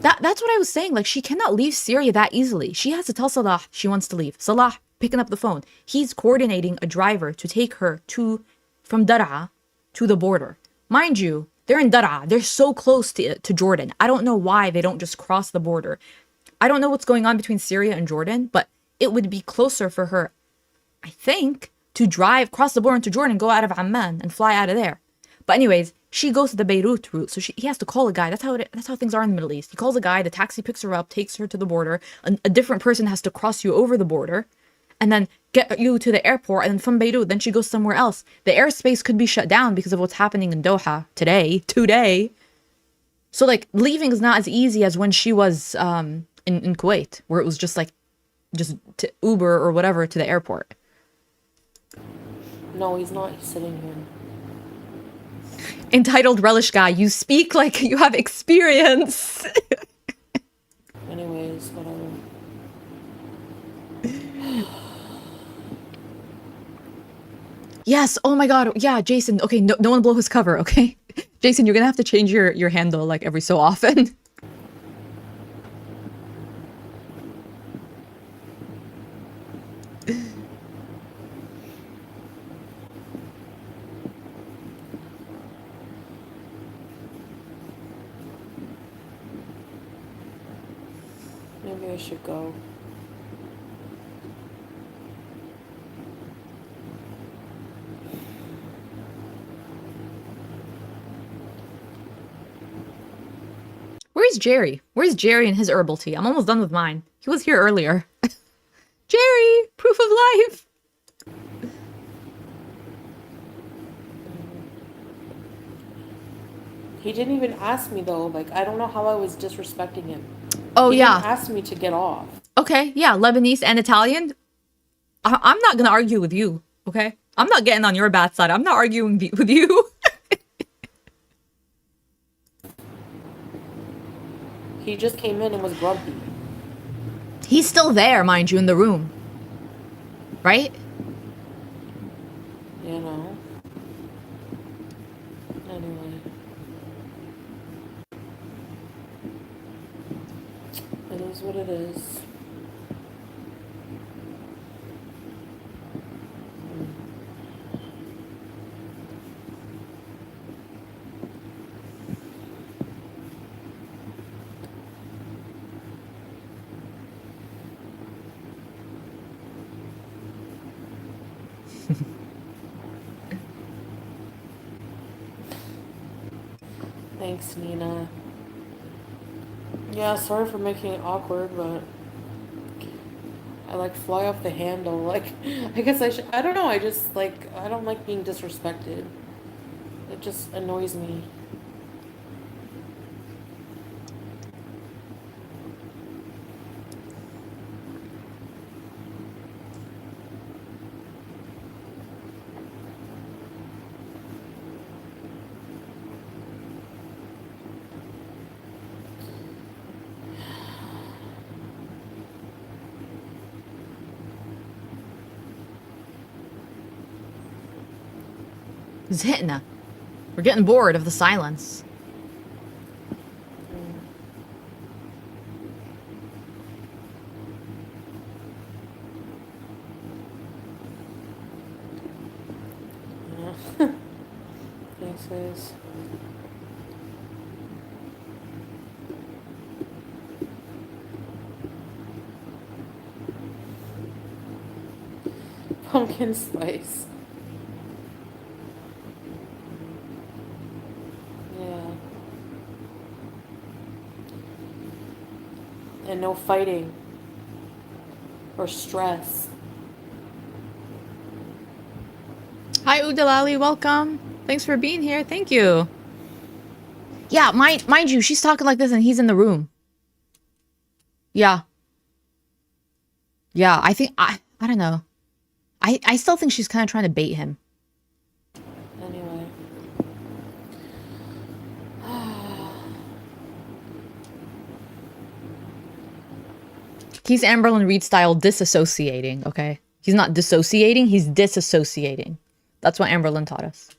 that's what I was saying. Like, she cannot leave Syria that easily. She has to tell Salah she wants to leave. Salah picking up the phone. He's coordinating a driver to take her from Dar'a to the border. Mind you, they're in Dar'a. They're so close to Jordan. I don't know why they don't just cross the border. I don't know what's going on between Syria and Jordan, but it would be closer for her, I think, to cross the border into Jordan, go out of Amman and fly out of there. But anyways, she goes to the Beirut route, so he has to call a guy. That's how things are in the Middle East. He calls a guy, the taxi picks her up, takes her to the border. A different person has to cross you over the border, and then get you to the airport. And then from Beirut, then she goes somewhere else. The airspace could be shut down because of what's happening in Doha today. So like leaving is not as easy as when she was in Kuwait, where it was just to Uber or whatever to the airport. No, he's not. He's sitting here. Entitled relish guy, you speak like you have experience. Anyways, whatever. Yes, oh my god, yeah, Jason, okay, no one blow his cover, okay? Jason, you're gonna have to change your handle like every so often. Maybe I should go. Where's Jerry? Where's Jerry and his herbal tea? I'm almost done with mine. He was here earlier. Jerry, proof of life. He didn't even ask me though. Like, I don't know how I was disrespecting him. Oh He yeah. didn't ask me to get off. Okay, yeah, Lebanese and Italian. I'm not gonna argue with you, okay? I'm not getting on your bad side. I'm not arguing with you. He just came in and was grumpy. He's still there, mind you, in the room. Right? You know? Anyway. It is what it is. Thanks, Nina. Yeah, sorry for making it awkward, but I like fly off the handle. Like, I guess I don't know, I just like, I don't like being disrespected. It just annoys me. Who's hitting her? We're getting bored of the silence. Thanks, guys. Pumpkin spice. Yeah. And no fighting. Or stress. Hi, Udalali. Welcome. Thanks for being here. Thank you. Yeah, mind you, she's talking like this and he's in the room. Yeah. Yeah, I think, I don't know. I still think she's kind of trying to bait him. Anyway. He's Amberlyn Reed style disassociating, okay? He's not dissociating, he's disassociating. That's what Amberlyn taught us.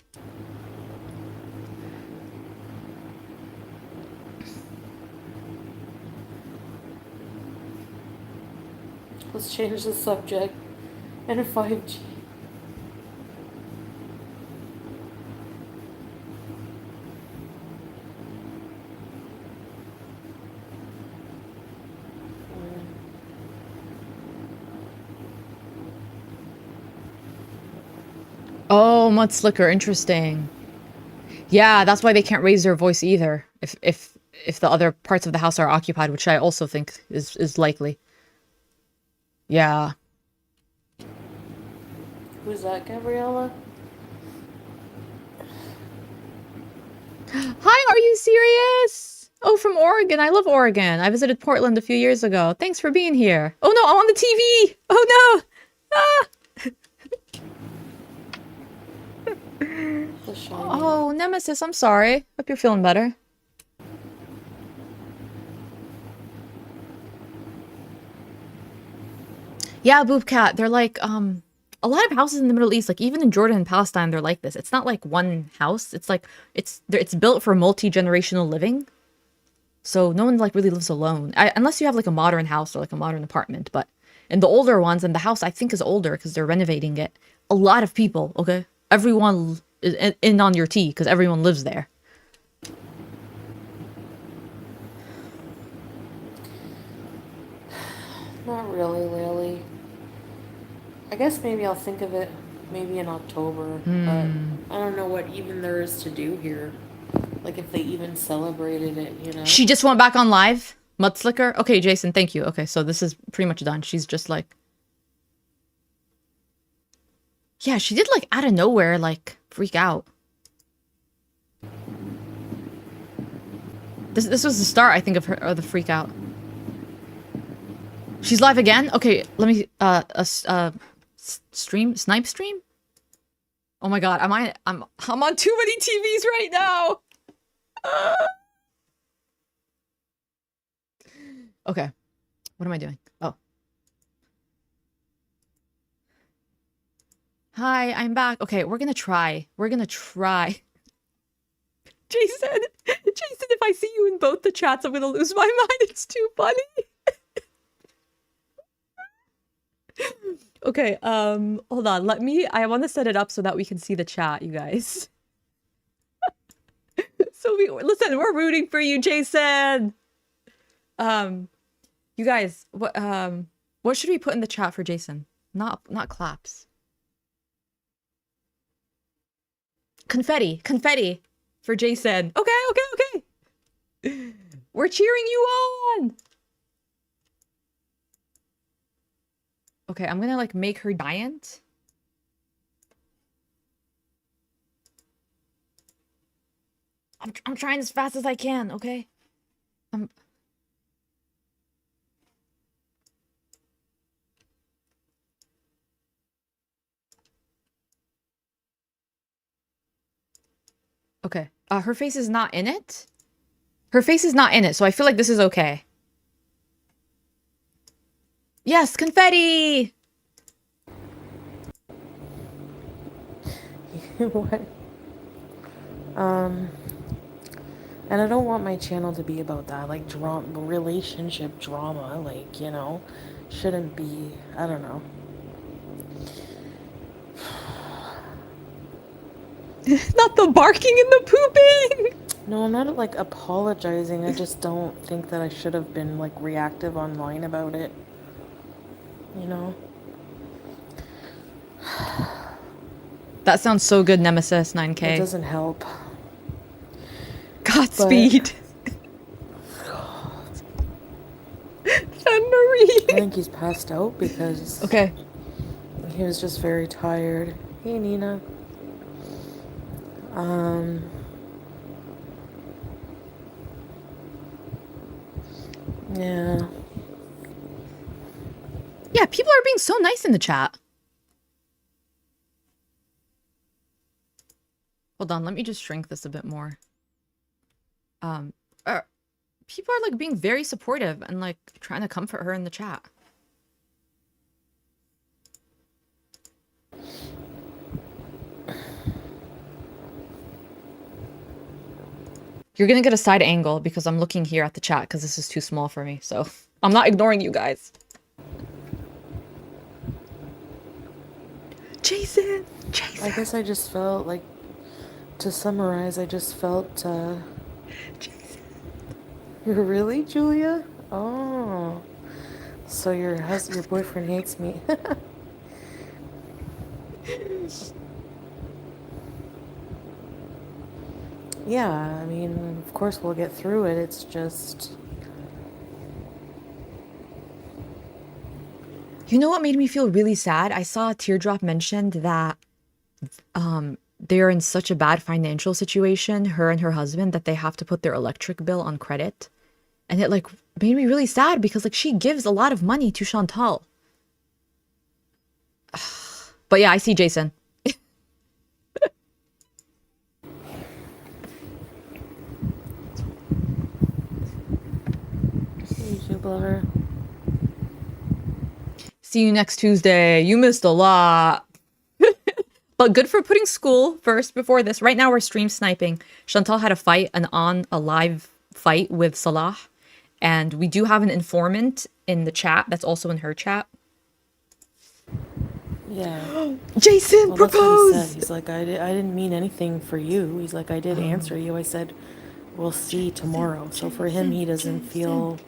Let's change the subject. And 5G. Oh, Mudslicker, interesting. Yeah, that's why they can't raise their voice either. If the other parts of the house are occupied, which I also think is likely. Yeah. Who's that, Gabriella? Hi, are you serious? Oh, from Oregon. I love Oregon. I visited Portland a few years ago. Thanks for being here. Oh no, I'm on the TV. Oh no. Ah. Oh, Nemesis, I'm sorry. Hope you're feeling better. Yeah, Boob Cat. They're like, a lot of houses in the Middle East, like even in Jordan and Palestine, they're like this. It's not like one house. It's like, it's built for multi-generational living. So no one like really lives alone. Unless you have like a modern house or like a modern apartment. But in the older ones, and the house I think is older because they're renovating it. A lot of people, okay? Everyone is in on your tea because everyone lives there. Not really. I guess maybe I'll think of it maybe in October. But I don't know what even there is to do here. Like if they even celebrated it, you know? She just went back on live? Mudslicker? Okay, Jason, thank you. Okay, so this is pretty much done. She's just like... Yeah, she did like out of nowhere, like, freak out. This was the start, I think, of her, or the freak out. She's live again? Okay, let me, stream? Snipe stream? Oh my god, I'm on too many TVs right now! Okay, what am I doing? Oh. Hi, I'm back. Okay, we're gonna try. Jason, if I see you in both the chats, I'm gonna lose my mind. It's too funny. Okay, hold on. I want to set it up so that we can see the chat, you guys. Listen, we're rooting for you, Jason. You guys, what should we put in the chat for Jason? Not claps. Confetti for Jason. Okay. We're cheering you on. Okay, I'm gonna like make her giant. I'm trying as fast as I can, okay? Okay. Her face is not in it? Her face is not in it, so I feel like this is okay. Yes, confetti! What? Um, and I don't want my channel to be about that, like drama, relationship drama, like, you know, shouldn't be, I don't know. Not the barking and the pooping. No, I'm not like apologizing. I just don't think that I should have been like reactive online about it, you know? That sounds so good, Nemesis It 9K. doesn't help. Godspeed. I think he's passed out because Okay. he was just very tired. Hey, Nina. Yeah. Yeah, people are being so nice in the chat. Hold on, let me just shrink this a bit more. People are like being very supportive and like trying to comfort her in the chat. You're gonna get a side angle because I'm looking here at the chat because this is too small for me. So I'm not ignoring you guys. Jason! Jason! I guess I just felt like, to summarize, I just felt, Jason. You're really, Julia? Oh. So your boyfriend hates me. Yeah, I mean, of course we'll get through it. It's just... You know what made me feel really sad? I saw Teardrop mentioned that they're in such a bad financial situation, her and her husband, that they have to put their electric bill on credit. And it like made me really sad because like she gives a lot of money to Chantal. But yeah, I see Jason. YouTube lover. See you next Tuesday. You missed a lot. But good for putting school first before this. Right now we're stream sniping. Chantal had a fight, a live fight with Salah. And we do have an informant in the chat that's also in her chat. Yeah. Jason, Well, that's what he said. propose! He's like, I didn't mean anything for you. He's like, I did answer you. I said, we'll see tomorrow. So for him, he doesn't feel...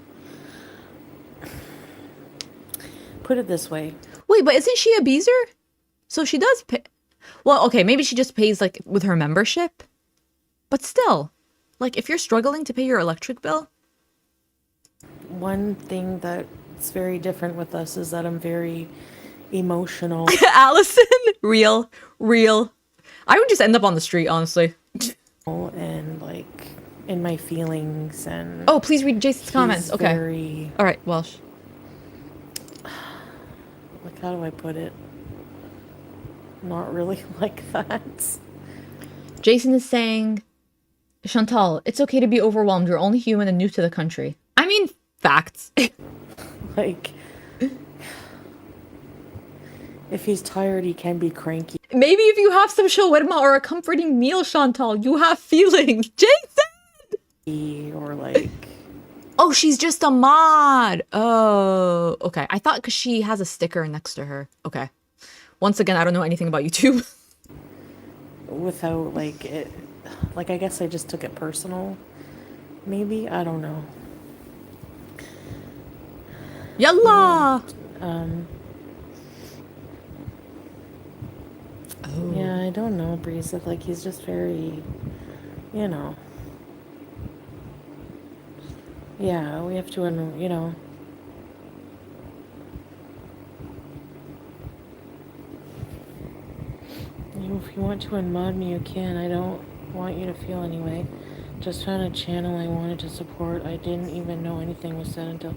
Put it this way. Wait, but isn't she a Beezer? So she does pay... Well, okay, maybe she just pays, like, with her membership. But still, like, if you're struggling to pay your electric bill... One thing that's very different with us is that I'm very emotional. Allison, real. I would just end up on the street, honestly. And, like, in my feelings and... Oh, please read Jason's comments. Okay. Very... All right, Welsh. Like, how do I put it? Not really like that. Jason is saying, Chantal, it's okay to be overwhelmed. You're only human and new to the country. I mean, facts. Like, if he's tired, he can be cranky. Maybe if you have some shawarma or a comforting meal, Chantal, you have feelings. Jason! Or, like... Oh, she's just a mod. Oh, okay. I thought because she has a sticker next to her. Okay. Once again, I don't know anything about YouTube. Without, like, it... Like, I guess I just took it personal. Maybe? I don't know. Yalla! Yeah, I don't know, Breeze. Like, he's just very... You know... Yeah, we have to, you know... If you want to unmod me, you can. I don't want you to feel anyway. Just found a channel I wanted to support. I didn't even know anything was said until...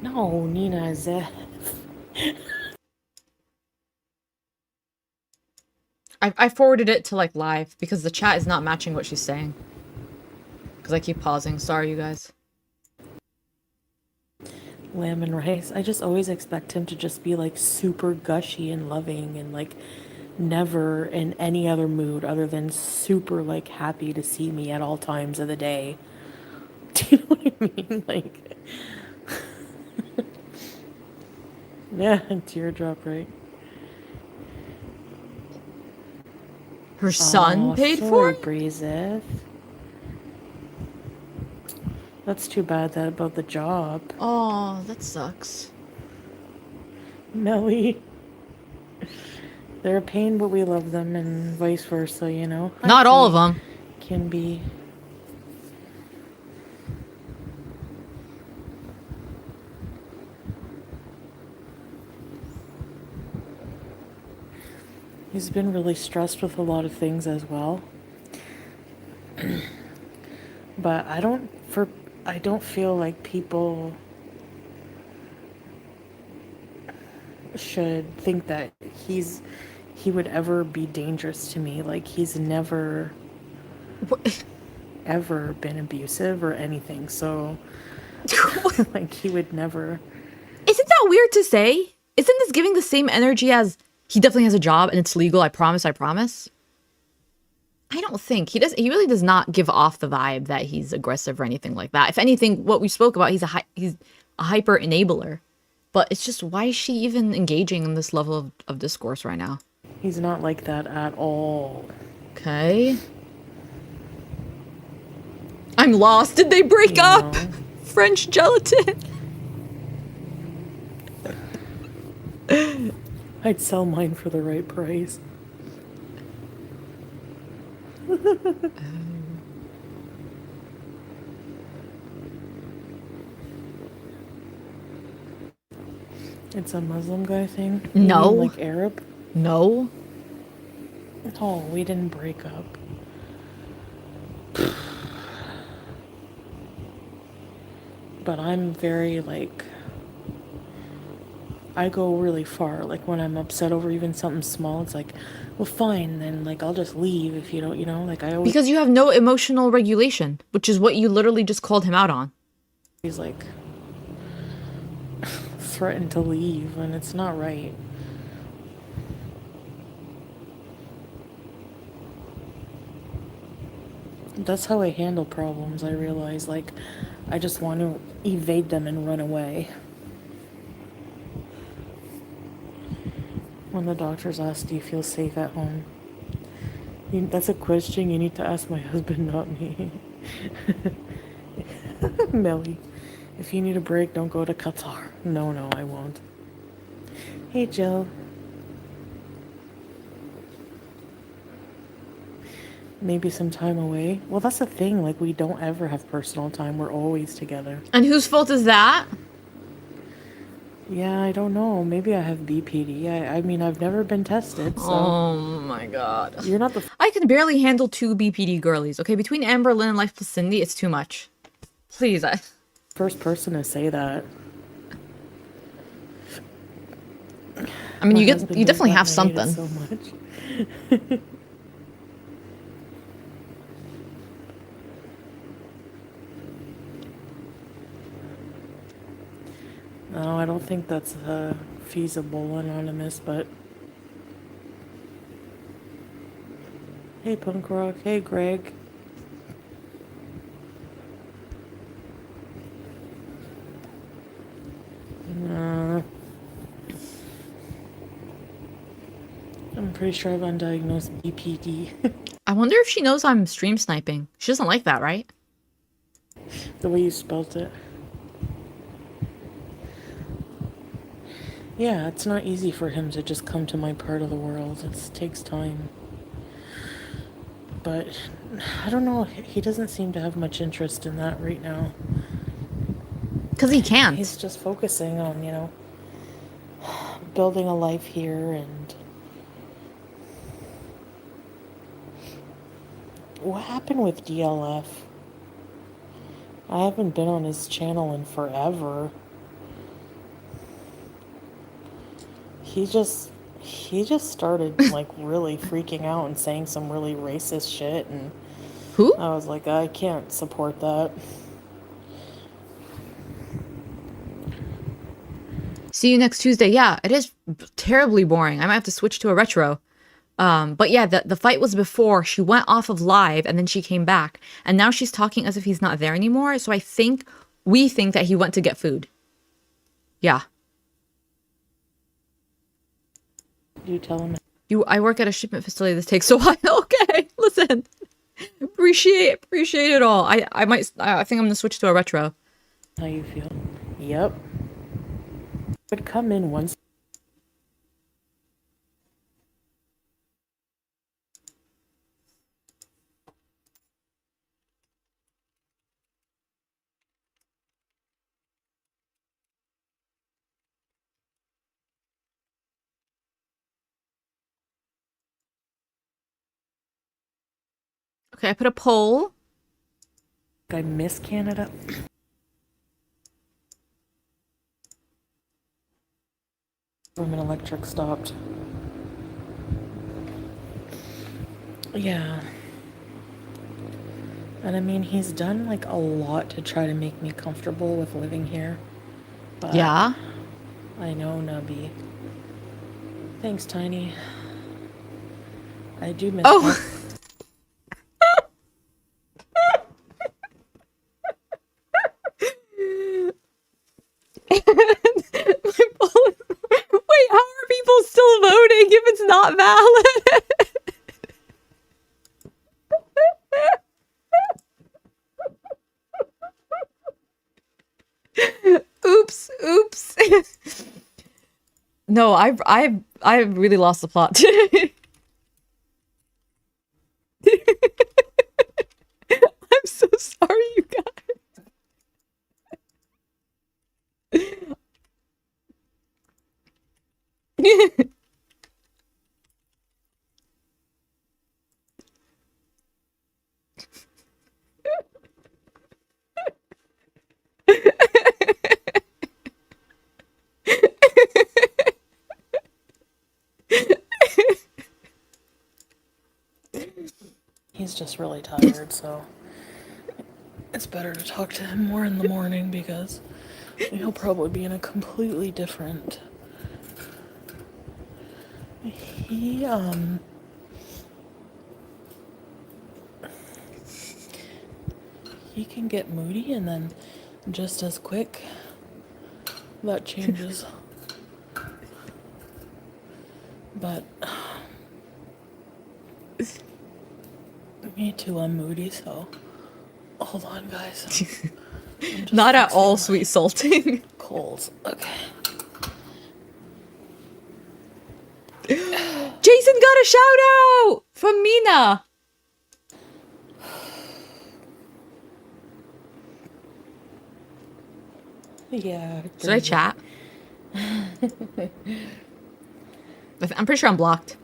No, Nina, Zeph. I forwarded it to, like, live because the chat is not matching what she's saying. Because I keep pausing. Sorry, you guys. Lamb and rice. I just always expect him to just be, like, super gushy and loving and, like, never in any other mood other than super like happy to see me at all times of the day. Do you know what I mean? Like, yeah, teardrop, right? Her son Oh, paid for sorry, it? Breezeth. That's too bad that about the job. Oh, that sucks. Melly. They're a pain, but we love them, and vice versa, you know? Hi, Not all of Kate. them. Can be. He's been really stressed with a lot of things as well. But I don't feel like people should think that he would ever be dangerous to me. Like, he's never What? ever been abusive or anything. So like, he would never. Isn't that weird to say? Isn't this giving the same energy as he definitely has a job and it's legal, I promise, I promise? I don't think. He really does not give off the vibe that he's aggressive or anything like that. If anything, what we spoke about, he's a hyper enabler. But it's just, why is she even engaging in this level of discourse right now? He's not like that at all. Okay. I'm lost. Did they break up? know? French gelatin. I'd sell mine for the right price. It's a Muslim guy thing? You No. mean like Arab? No. Oh, we didn't break up. But I'm very, like, I go really far. Like, when I'm upset over even something small, it's like, well, fine, then, like, I'll just leave if you don't, you know? Like, I always, Because you have no emotional regulation, which is what you literally just called him out on. like, threaten to leave, and it's not right. That's how I handle problems, I realize. Like, I just want to evade them and run away. When the doctors ask, do you feel safe at home? That's a question you need to ask my husband, not me. Melly, if you need a break, don't go to Qatar. No, I won't. Hey, Jill. Maybe some time away. Well, that's the thing. Like, we don't ever have personal time. We're always together. And whose fault is that? Yeah, I don't know. Maybe I have BPD. I mean, I've never been tested, so. Oh my god. You're not the I can barely handle 2 BPD girlies, okay? Between Amber, Lynn, and Life plus Cindy, it's too much. Please, first person to say that. I mean, My you husband does definitely that have and I hate it something. so much. No, I don't think that's feasible, Anonymous, but... Hey, Punk Rock. Hey, Greg. I'm pretty sure I've undiagnosed BPD. I wonder if she knows I'm stream sniping. She doesn't like that, right? The way you spelt it. Yeah, it's not easy for him to just come to my part of the world. It takes time. But I don't know, he doesn't seem to have much interest in that right now. Because he can't. He's just focusing on, you know, building a life here and... What happened with DLF? I haven't been on his channel in forever. He just started like really freaking out and saying some really racist shit, and Who? I was like, I can't support that. See you next Tuesday. Yeah, it is terribly boring. I might have to switch to a retro. But yeah, the fight was before she went off of live and then she came back. And now she's talking as if he's not there anymore. So we think that he went to get food. Yeah. You tell him. I work at a shipment facility. This takes a while. Okay, listen. Appreciate it all. I think I'm gonna switch to a retro. How you feel? Yep. Would come in once. Okay, I put a poll. I miss Canada. Government electric stopped. Yeah. And I mean, he's done like a lot to try to make me comfortable with living here. But Yeah. I know, Nubby. Thanks, Tiny. I do miss Oh. that. Wait, how are people still voting if it's not valid? Oops. No, I've really lost the plot. I'm so sorry, you guys. He's just really tired, so it's better to talk to him more in the morning because he'll probably be in a completely different. He can get moody and then just as quick that changes. But me too, I'm moody, so hold on, guys. Not at all sweet salting. Colds. Okay. Jason got a shout out from Mina. Yeah. Should I chat? I'm pretty sure I'm blocked.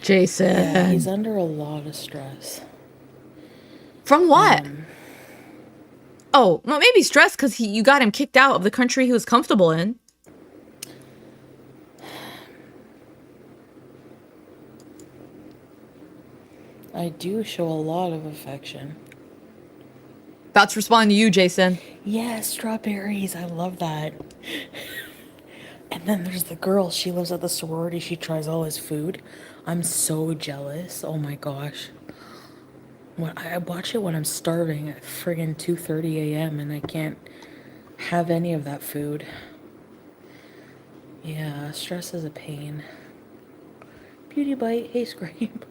Jason. Yeah, he's under a lot of stress. From what? Oh, well, maybe stress because you got him kicked out of the country he was comfortable in. I do show a lot of affection. About to respond to you, Jason. Yes, strawberries. I love that. And then there's the girl. She lives at the sorority. She tries all his food. I'm so jealous. Oh my gosh. When I watch it when I'm starving at friggin' 2:30 a.m. and I can't have any of that food. Yeah, stress is a pain. Beauty bite. Hey, Scrape.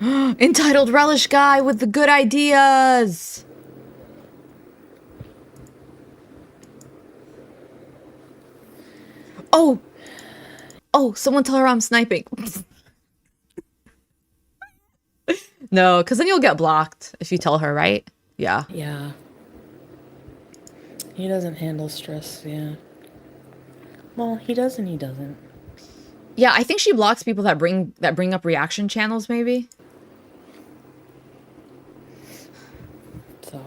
Entitled relish guy with the good ideas. Oh, someone tell her I'm sniping. No, because then you'll get blocked if you tell her, right? Yeah. Yeah. He doesn't handle stress, yeah. Well, he does and he doesn't. Yeah, I think she blocks people that bring up reaction channels, maybe. So.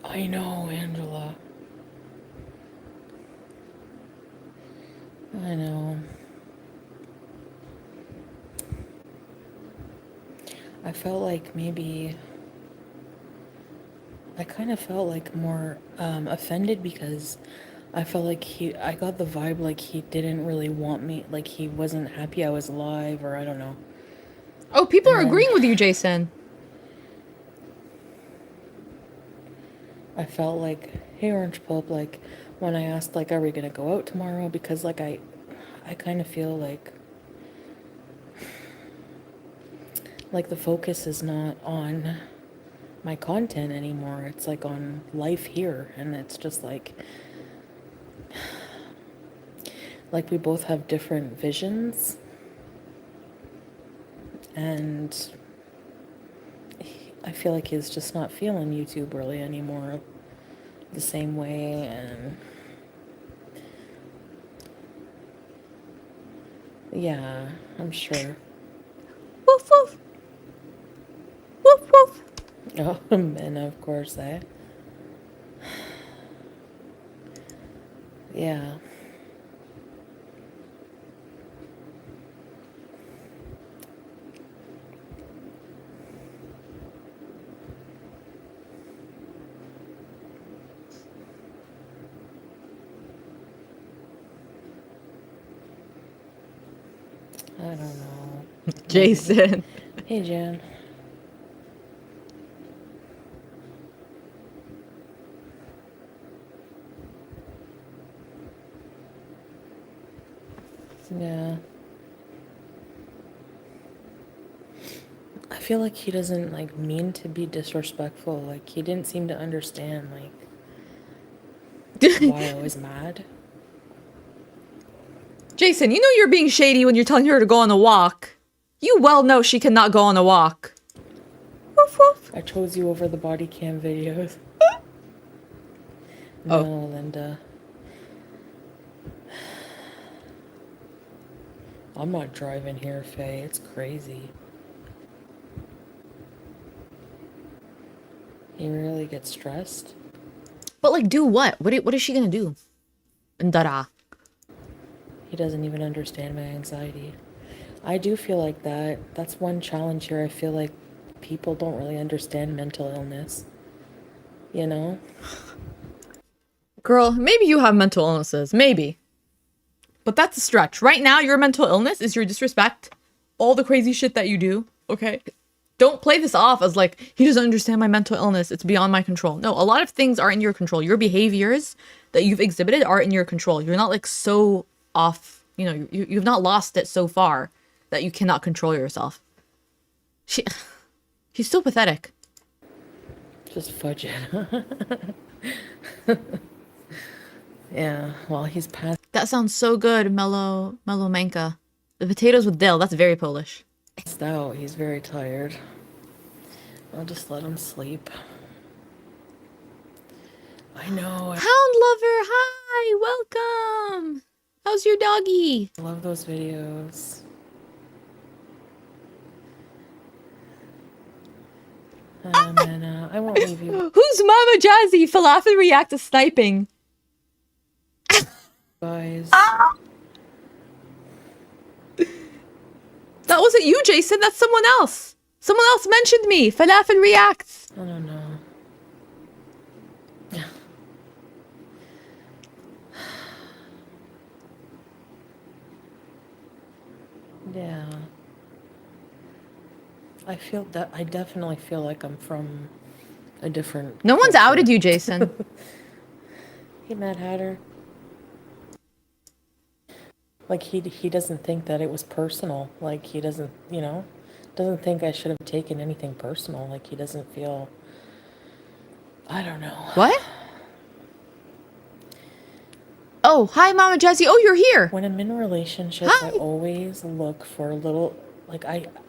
I know, Angela. I know. I felt like maybe I kind of felt like more offended because I felt like I got the vibe like he didn't really want me, like he wasn't happy I was alive, or I don't know. Oh, people And are then agreeing with you, Jason. I felt like, hey, Orange Pulp, like when I asked, like, are we gonna go out tomorrow? Because like I kind of feel like the focus is not on my content anymore. It's like on life here, and it's just like we both have different visions, and I feel like he's just not feeling YouTube really anymore the same way, and yeah, I'm sure. Woof woof. Woof woof. Oh, and of course, yeah. I don't know. Jason. Hey, Jan. Yeah. I feel like he doesn't like mean to be disrespectful. Like he didn't seem to understand like why I was mad. Jason, you know you're being shady when you're telling her to go on a walk. You well know she cannot go on a walk. Woof woof. I chose you over the body cam videos. Oh. No, Linda. I'm not driving here, Faye. It's crazy. You really get stressed? But like, do what? What is she gonna do? Ndara. He doesn't even understand my anxiety. I do feel like that. That's one challenge here. I feel like people don't really understand mental illness. You know? Girl, maybe you have mental illnesses. Maybe. But that's a stretch. Right now, your mental illness is your disrespect. All the crazy shit that you do. Okay? Don't play this off as like, he doesn't understand my mental illness. It's beyond my control. No, a lot of things are in your control. Your behaviors that you've exhibited are in your control. You're not like so off, you know, you've not lost it so far that you cannot control yourself. He's so pathetic. Just fudge it. Yeah, well, he's past That sounds so good, mellow manka. The potatoes with dill, that's very Polish. out. He's very tired. I'll just let him sleep. I know. Hound lover, hi, welcome. How's your doggy? I love those videos. Man, I won't leave you. Who's Mama Jazzy? Falafel react to sniping. Guys. That wasn't you, Jason. That's someone else. Someone else mentioned me. Falafel reacts. I don't know. Yeah. I feel that I definitely feel like I'm from a different No one's culture. outed you, Jason. Hey, Mad Hatter. Like he doesn't think that it was personal. Like he doesn't, you know, doesn't think I should have taken anything personal. Like he doesn't feel. I don't know. What? Oh, hi, Mama Jazzy. Oh, you're here. When I'm in relationships, Hi. I always look for a little. Like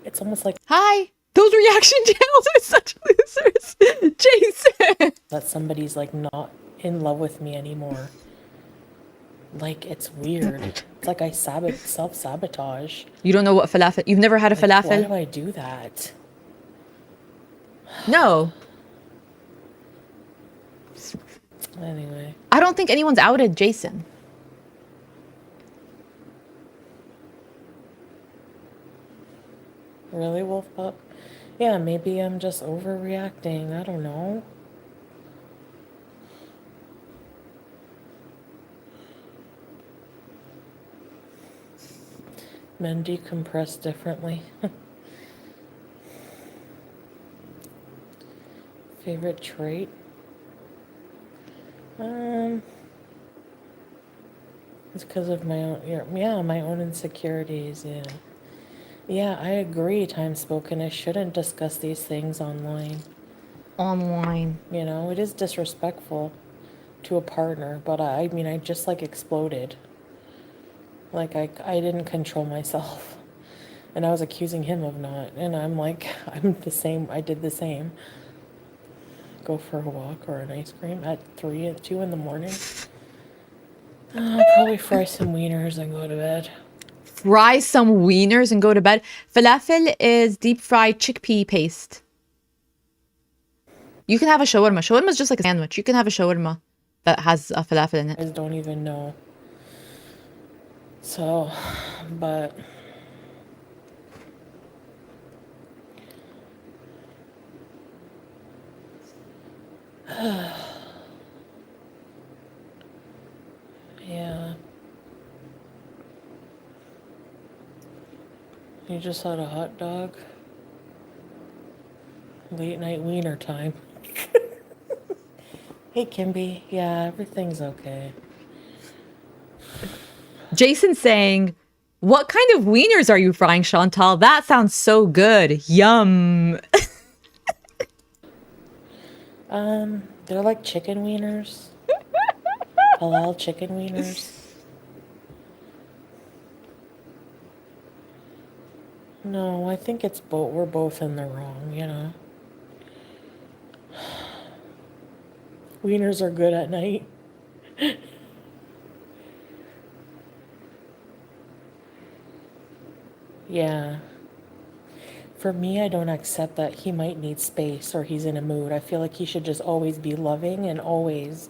it's almost like Hi. Those reaction channels are such losers. Jason. that somebody's like not in love with me anymore. Like it's weird. It's like I self-sabotage. You don't know what falafel. You've never had a Like, why falafel? do I do that? No. Anyway, I don't think anyone's outed Jason. really, Wolf Pup? Yeah, maybe I'm just overreacting. I don't know. Men decompress differently. Favorite trait? It's because of my own, yeah, my own insecurities, yeah. Yeah, I agree, time spoken. I shouldn't discuss these things online. Online. You know, it is disrespectful to a partner, but I mean, I just like exploded. Like, I didn't control myself. And I was accusing him of not. And I'm like, I'm the same. I did the same. Go for a walk or an ice cream at 2 in the morning. Probably fry some wieners and go to bed. Fry some wieners and go to bed. Falafel is deep fried chickpea paste. You can have a shawarma. Shawarma is just like a sandwich. You can have a shawarma that has a falafel in I it. just don't even know. So, but yeah. You just had a hot dog. Late night wiener time. Hey, Kimby. Yeah, everything's okay. Jason saying, "What kind of wieners are you frying, Chantal? That sounds so good. Yum." They're like chicken wieners. Halal chicken wieners. No, I think it's both. We're both in the wrong, you know. Wieners are good at night. Yeah. For me, I don't accept that he might need space or he's in a mood. I feel like he should just always be loving and always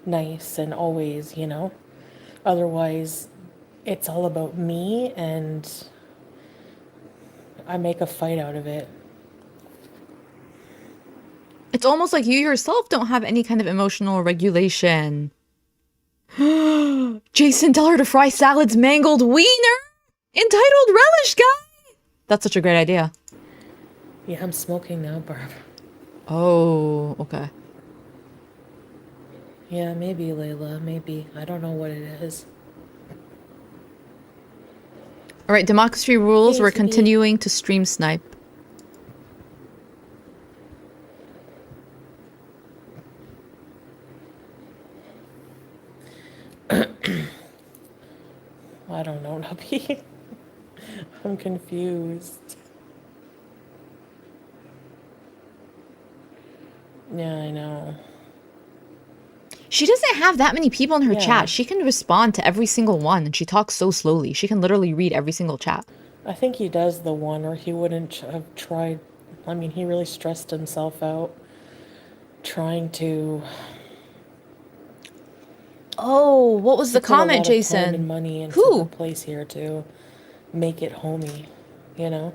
nice and always, you know. Otherwise, it's all about me and I make a fight out of it. It's almost like you yourself don't have any kind of emotional regulation. Jason, tell her to fry salad's mangled wiener. Entitled relish guy. That's such a great idea. Yeah, I'm smoking now, Barb. Oh, okay. Yeah, maybe, Layla. Maybe. I don't know what it is. All right, democracy rules. Hey, We're sweetie. continuing to stream snipe. I don't know, Nubby. I'm confused. Yeah, I know. She doesn't have that many people in her Yeah. chat. She can respond to every single one, and she talks so slowly. She can literally read every single chat. I think he does the one, or he wouldn't have tried. I mean, he really stressed himself out trying to. Oh, what was the He put a lot comment, of time and Jason? money into Who? the place here to make it homey, you know?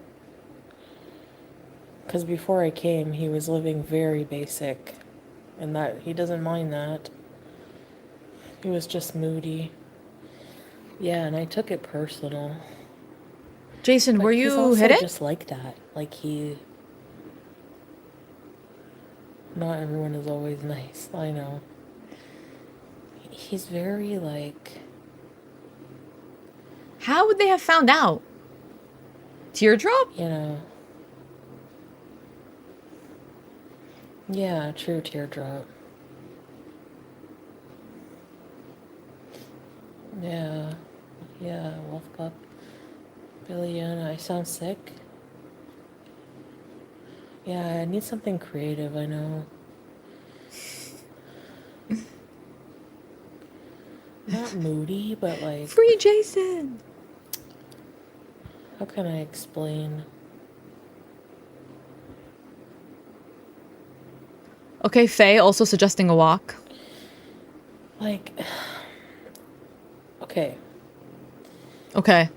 Because before I came, he was living very basic, and that he doesn't mind that. He was just moody. Yeah, and I took it personal. Jason, But were he's you also hitting? just like that. Like he. Not everyone is always nice. I know. He's very like. How would they have found out? Teardrop? You know. Yeah, true teardrop. Yeah. Yeah, Wolf Pup. Billiana, I sound sick. Yeah, I need something creative, I know. Not moody, but like, Free Jason! how can I explain? Okay, Faye also suggesting a walk. Like, okay, Okay.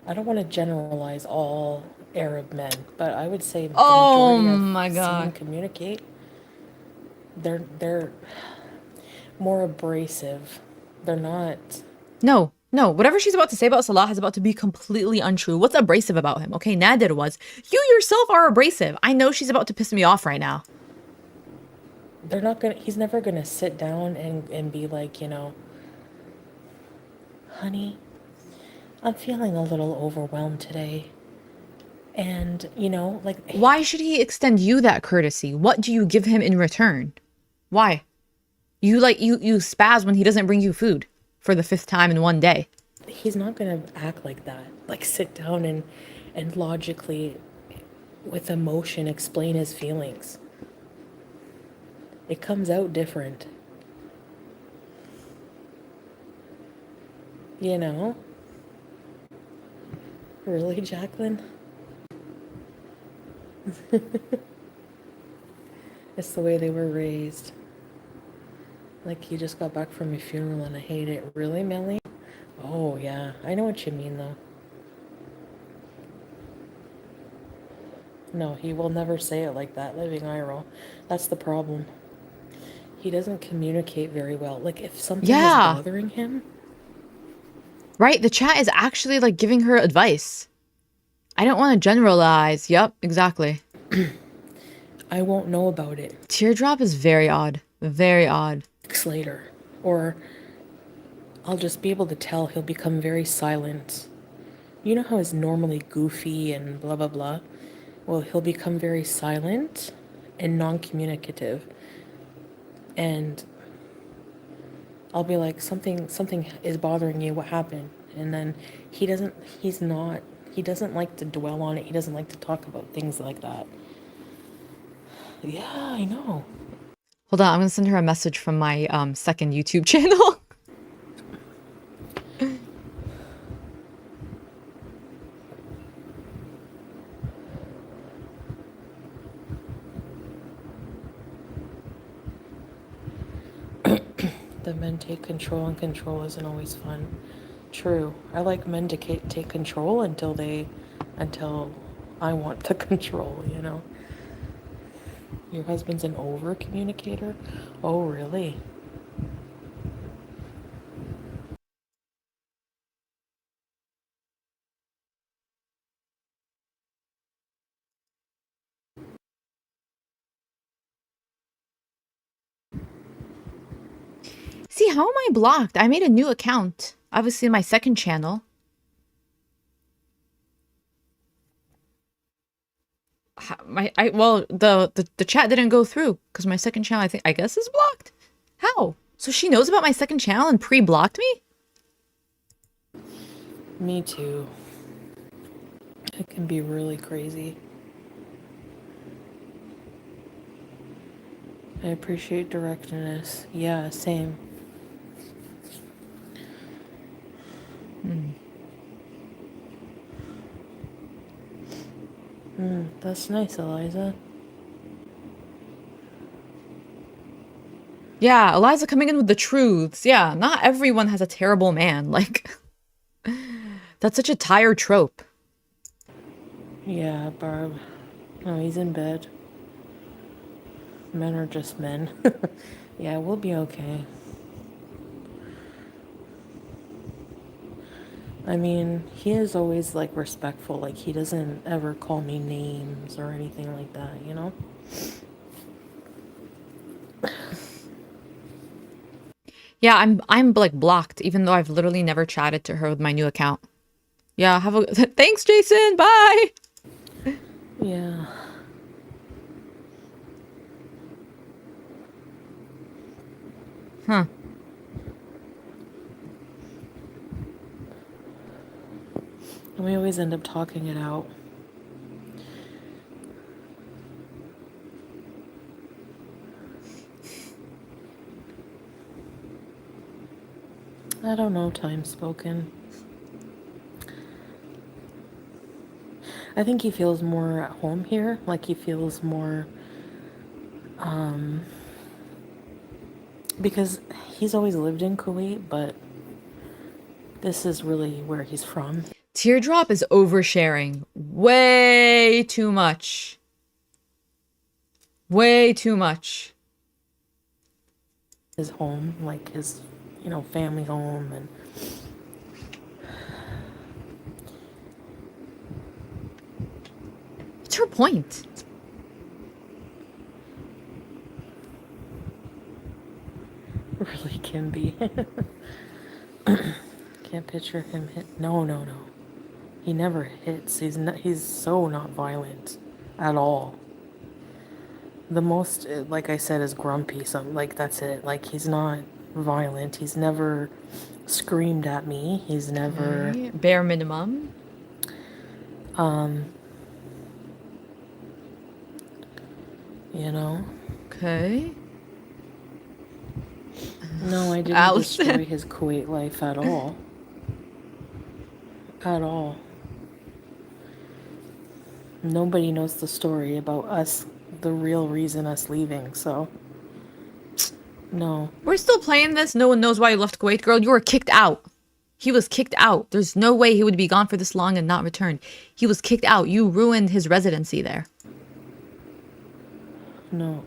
I don't want to generalize all Arab men, but I would say the Oh majority my I've seen God. communicate, they're more abrasive. They're not. No, no. Whatever she's about to say about Salah is about to be completely untrue. What's abrasive about him? Okay, Nadir was. You yourself are abrasive. I know she's about to piss me off right now. They're not gonna. He's never gonna sit down and be like, you know, honey, I'm feeling a little overwhelmed today. And, you know, like, Why should he extend you that courtesy? What do you give him in return? Why? You spaz when he doesn't bring you food for the 5th time in one day. he's not gonna act like that. Like, sit down and logically, with emotion, explain his feelings. It comes out different. You know? Really, Jacqueline? It's the way they were raised. Like, you just got back from a funeral and I hate it. Really, Melly? Oh, yeah. I know what you mean, though. No, he will never say it like that, living Iroh. That's the problem. He doesn't communicate very well. Like, if something is bothering him... Right? The chat is actually, like, giving her advice. I don't want to generalize. Yep, exactly. I won't know about it. Teardrop is very odd. Very odd. Weeks later. Or I'll just be able to tell he'll become very silent. You know how he's normally goofy and blah, blah, blah? Well, he'll become very silent and non-communicative. And I'll be like, something is bothering you. What happened? And then he doesn't like to dwell on it. He doesn't like to talk about things like that. Yeah, I know. Hold on, I'm gonna send her a message from my second YouTube channel. The men take control, and control isn't always fun. True. I like men to take control until I want the control, you know? Your husband's an over communicator? Oh, really? See, how am I blocked? I made a new account. Obviously, my second channel. The chat didn't go through because my second channel, I guess, is blocked. How? So she knows about my second channel and pre-blocked me? Me too. It can be really crazy. I appreciate directness. Yeah, same. That's nice, Eliza. Yeah, Eliza coming in with the truths. Yeah, not everyone has a terrible man. Like, that's such a tired trope. Yeah, Barb. Oh, he's in bed. Men are just men. Yeah, we'll be okay. I mean, he is always, like, respectful. Like, he doesn't ever call me names or anything like that, you know? Yeah, I'm like blocked, even though I've literally never chatted to her with my new account. Yeah, have a thanks, Jason. Bye. Yeah. Huh. And we always end up talking it out. I don't know, time spoken. I think he feels more at home here. Like, he feels more, because he's always lived in Kuwait, but this is really where he's from. Teardrop is oversharing Way too much. Way too much. His home, like his, you know, family home, and What's her point? really can be. Can't picture him hit. No, no, no. He never hits. He's so not violent at all. The most, like I said, is grumpy. Something like that's it. Like he's not violent. He's never screamed at me. He's never Okay. Bare minimum. you know. Okay. No, I didn't Allison. destroy his Kuwait life at all. At all. Nobody knows the story about us, the real reason us leaving, so no. We're still playing this. No one knows why you left Kuwait, girl. You were kicked out. He was kicked out. There's no way he would be gone for this long and not return. He was kicked out. You ruined his residency there. No.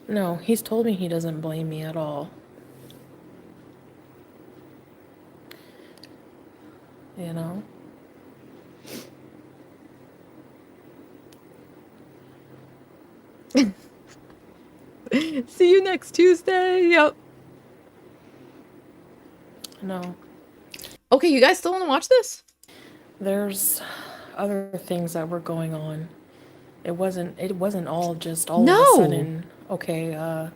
No, he's told me he doesn't blame me at all. You know? See you next Tuesday. Yep. No. Okay, you guys still want to watch this? There's other things that were going on. It wasn't all just all No. of a sudden, okay,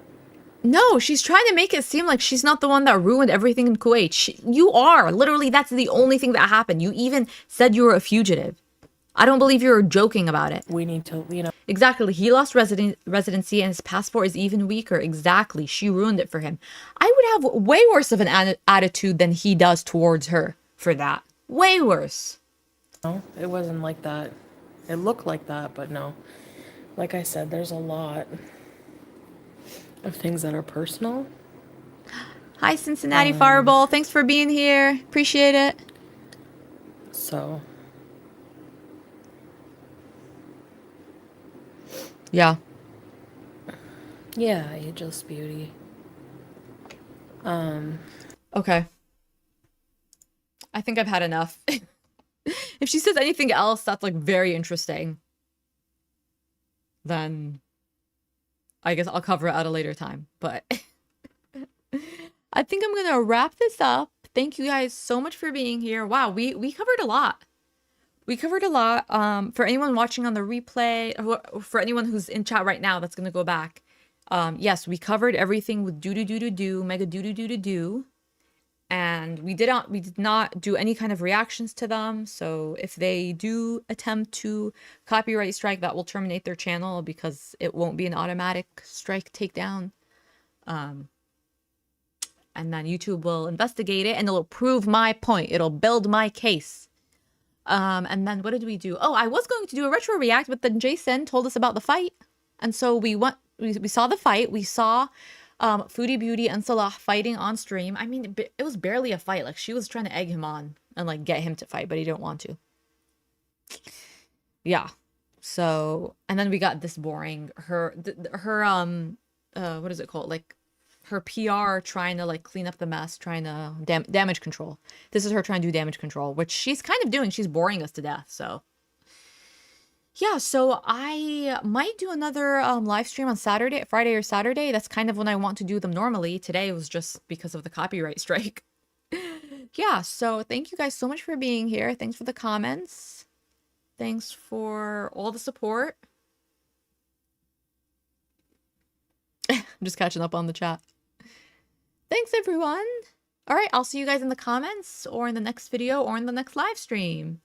No, she's trying to make it seem like she's not the one that ruined everything in Kuwait. You are. Literally, that's the only thing that happened. You even said you were a fugitive. I don't believe you were joking about it. we need to, you know. Exactly. He lost residency and his passport is even weaker. Exactly. She ruined it for him. I would have way worse of an attitude than he does towards her for that. Way worse. No, it wasn't like that. It looked like that, but no. Like I said, there's a lot of things that are personal. Hi, Cincinnati Fireball. Thanks for being here. Appreciate it. So, Yeah. yeah, you just beauty. Okay. I think I've had enough. If she says anything else that's like very interesting, then I guess I'll cover it at a later time. But I think I'm gonna wrap this up. Thank you guys so much for being here. Wow, we covered a lot. We covered a lot. For anyone watching on the replay, or for anyone who's in chat right now that's gonna go back. Yes, we covered everything with Doodoo'S, megadoodoo. And we did not do any kind of reactions to them. So if they do attempt to copyright strike, that will terminate their channel because it won't be an automatic strike takedown. And then YouTube will investigate it and it'll prove my point. It'll build my case. And then what did we do? Oh, I was going to do a retro react, but then Jason told us about the fight. And so we saw the fight. We saw Foodie Beauty and Salah fighting on stream. I mean, it was barely a fight. Like, she was trying to egg him on and like get him to fight, but he didn't want to. Yeah. So, and then we got this boring, her what is it called? Like her PR trying to like clean up the mess, trying to damage control. This is her trying to do damage control, which she's kind of doing. She's boring us to death. So yeah, so I might do another live stream on Friday or Saturday. That's kind of when I want to do them normally. Today was just because of the copyright strike. Yeah, so thank you guys so much for being here. Thanks for the comments. Thanks for all the support. I'm just catching up on the chat. Thanks, everyone. All right, I'll see you guys in the comments or in the next video or in the next live stream.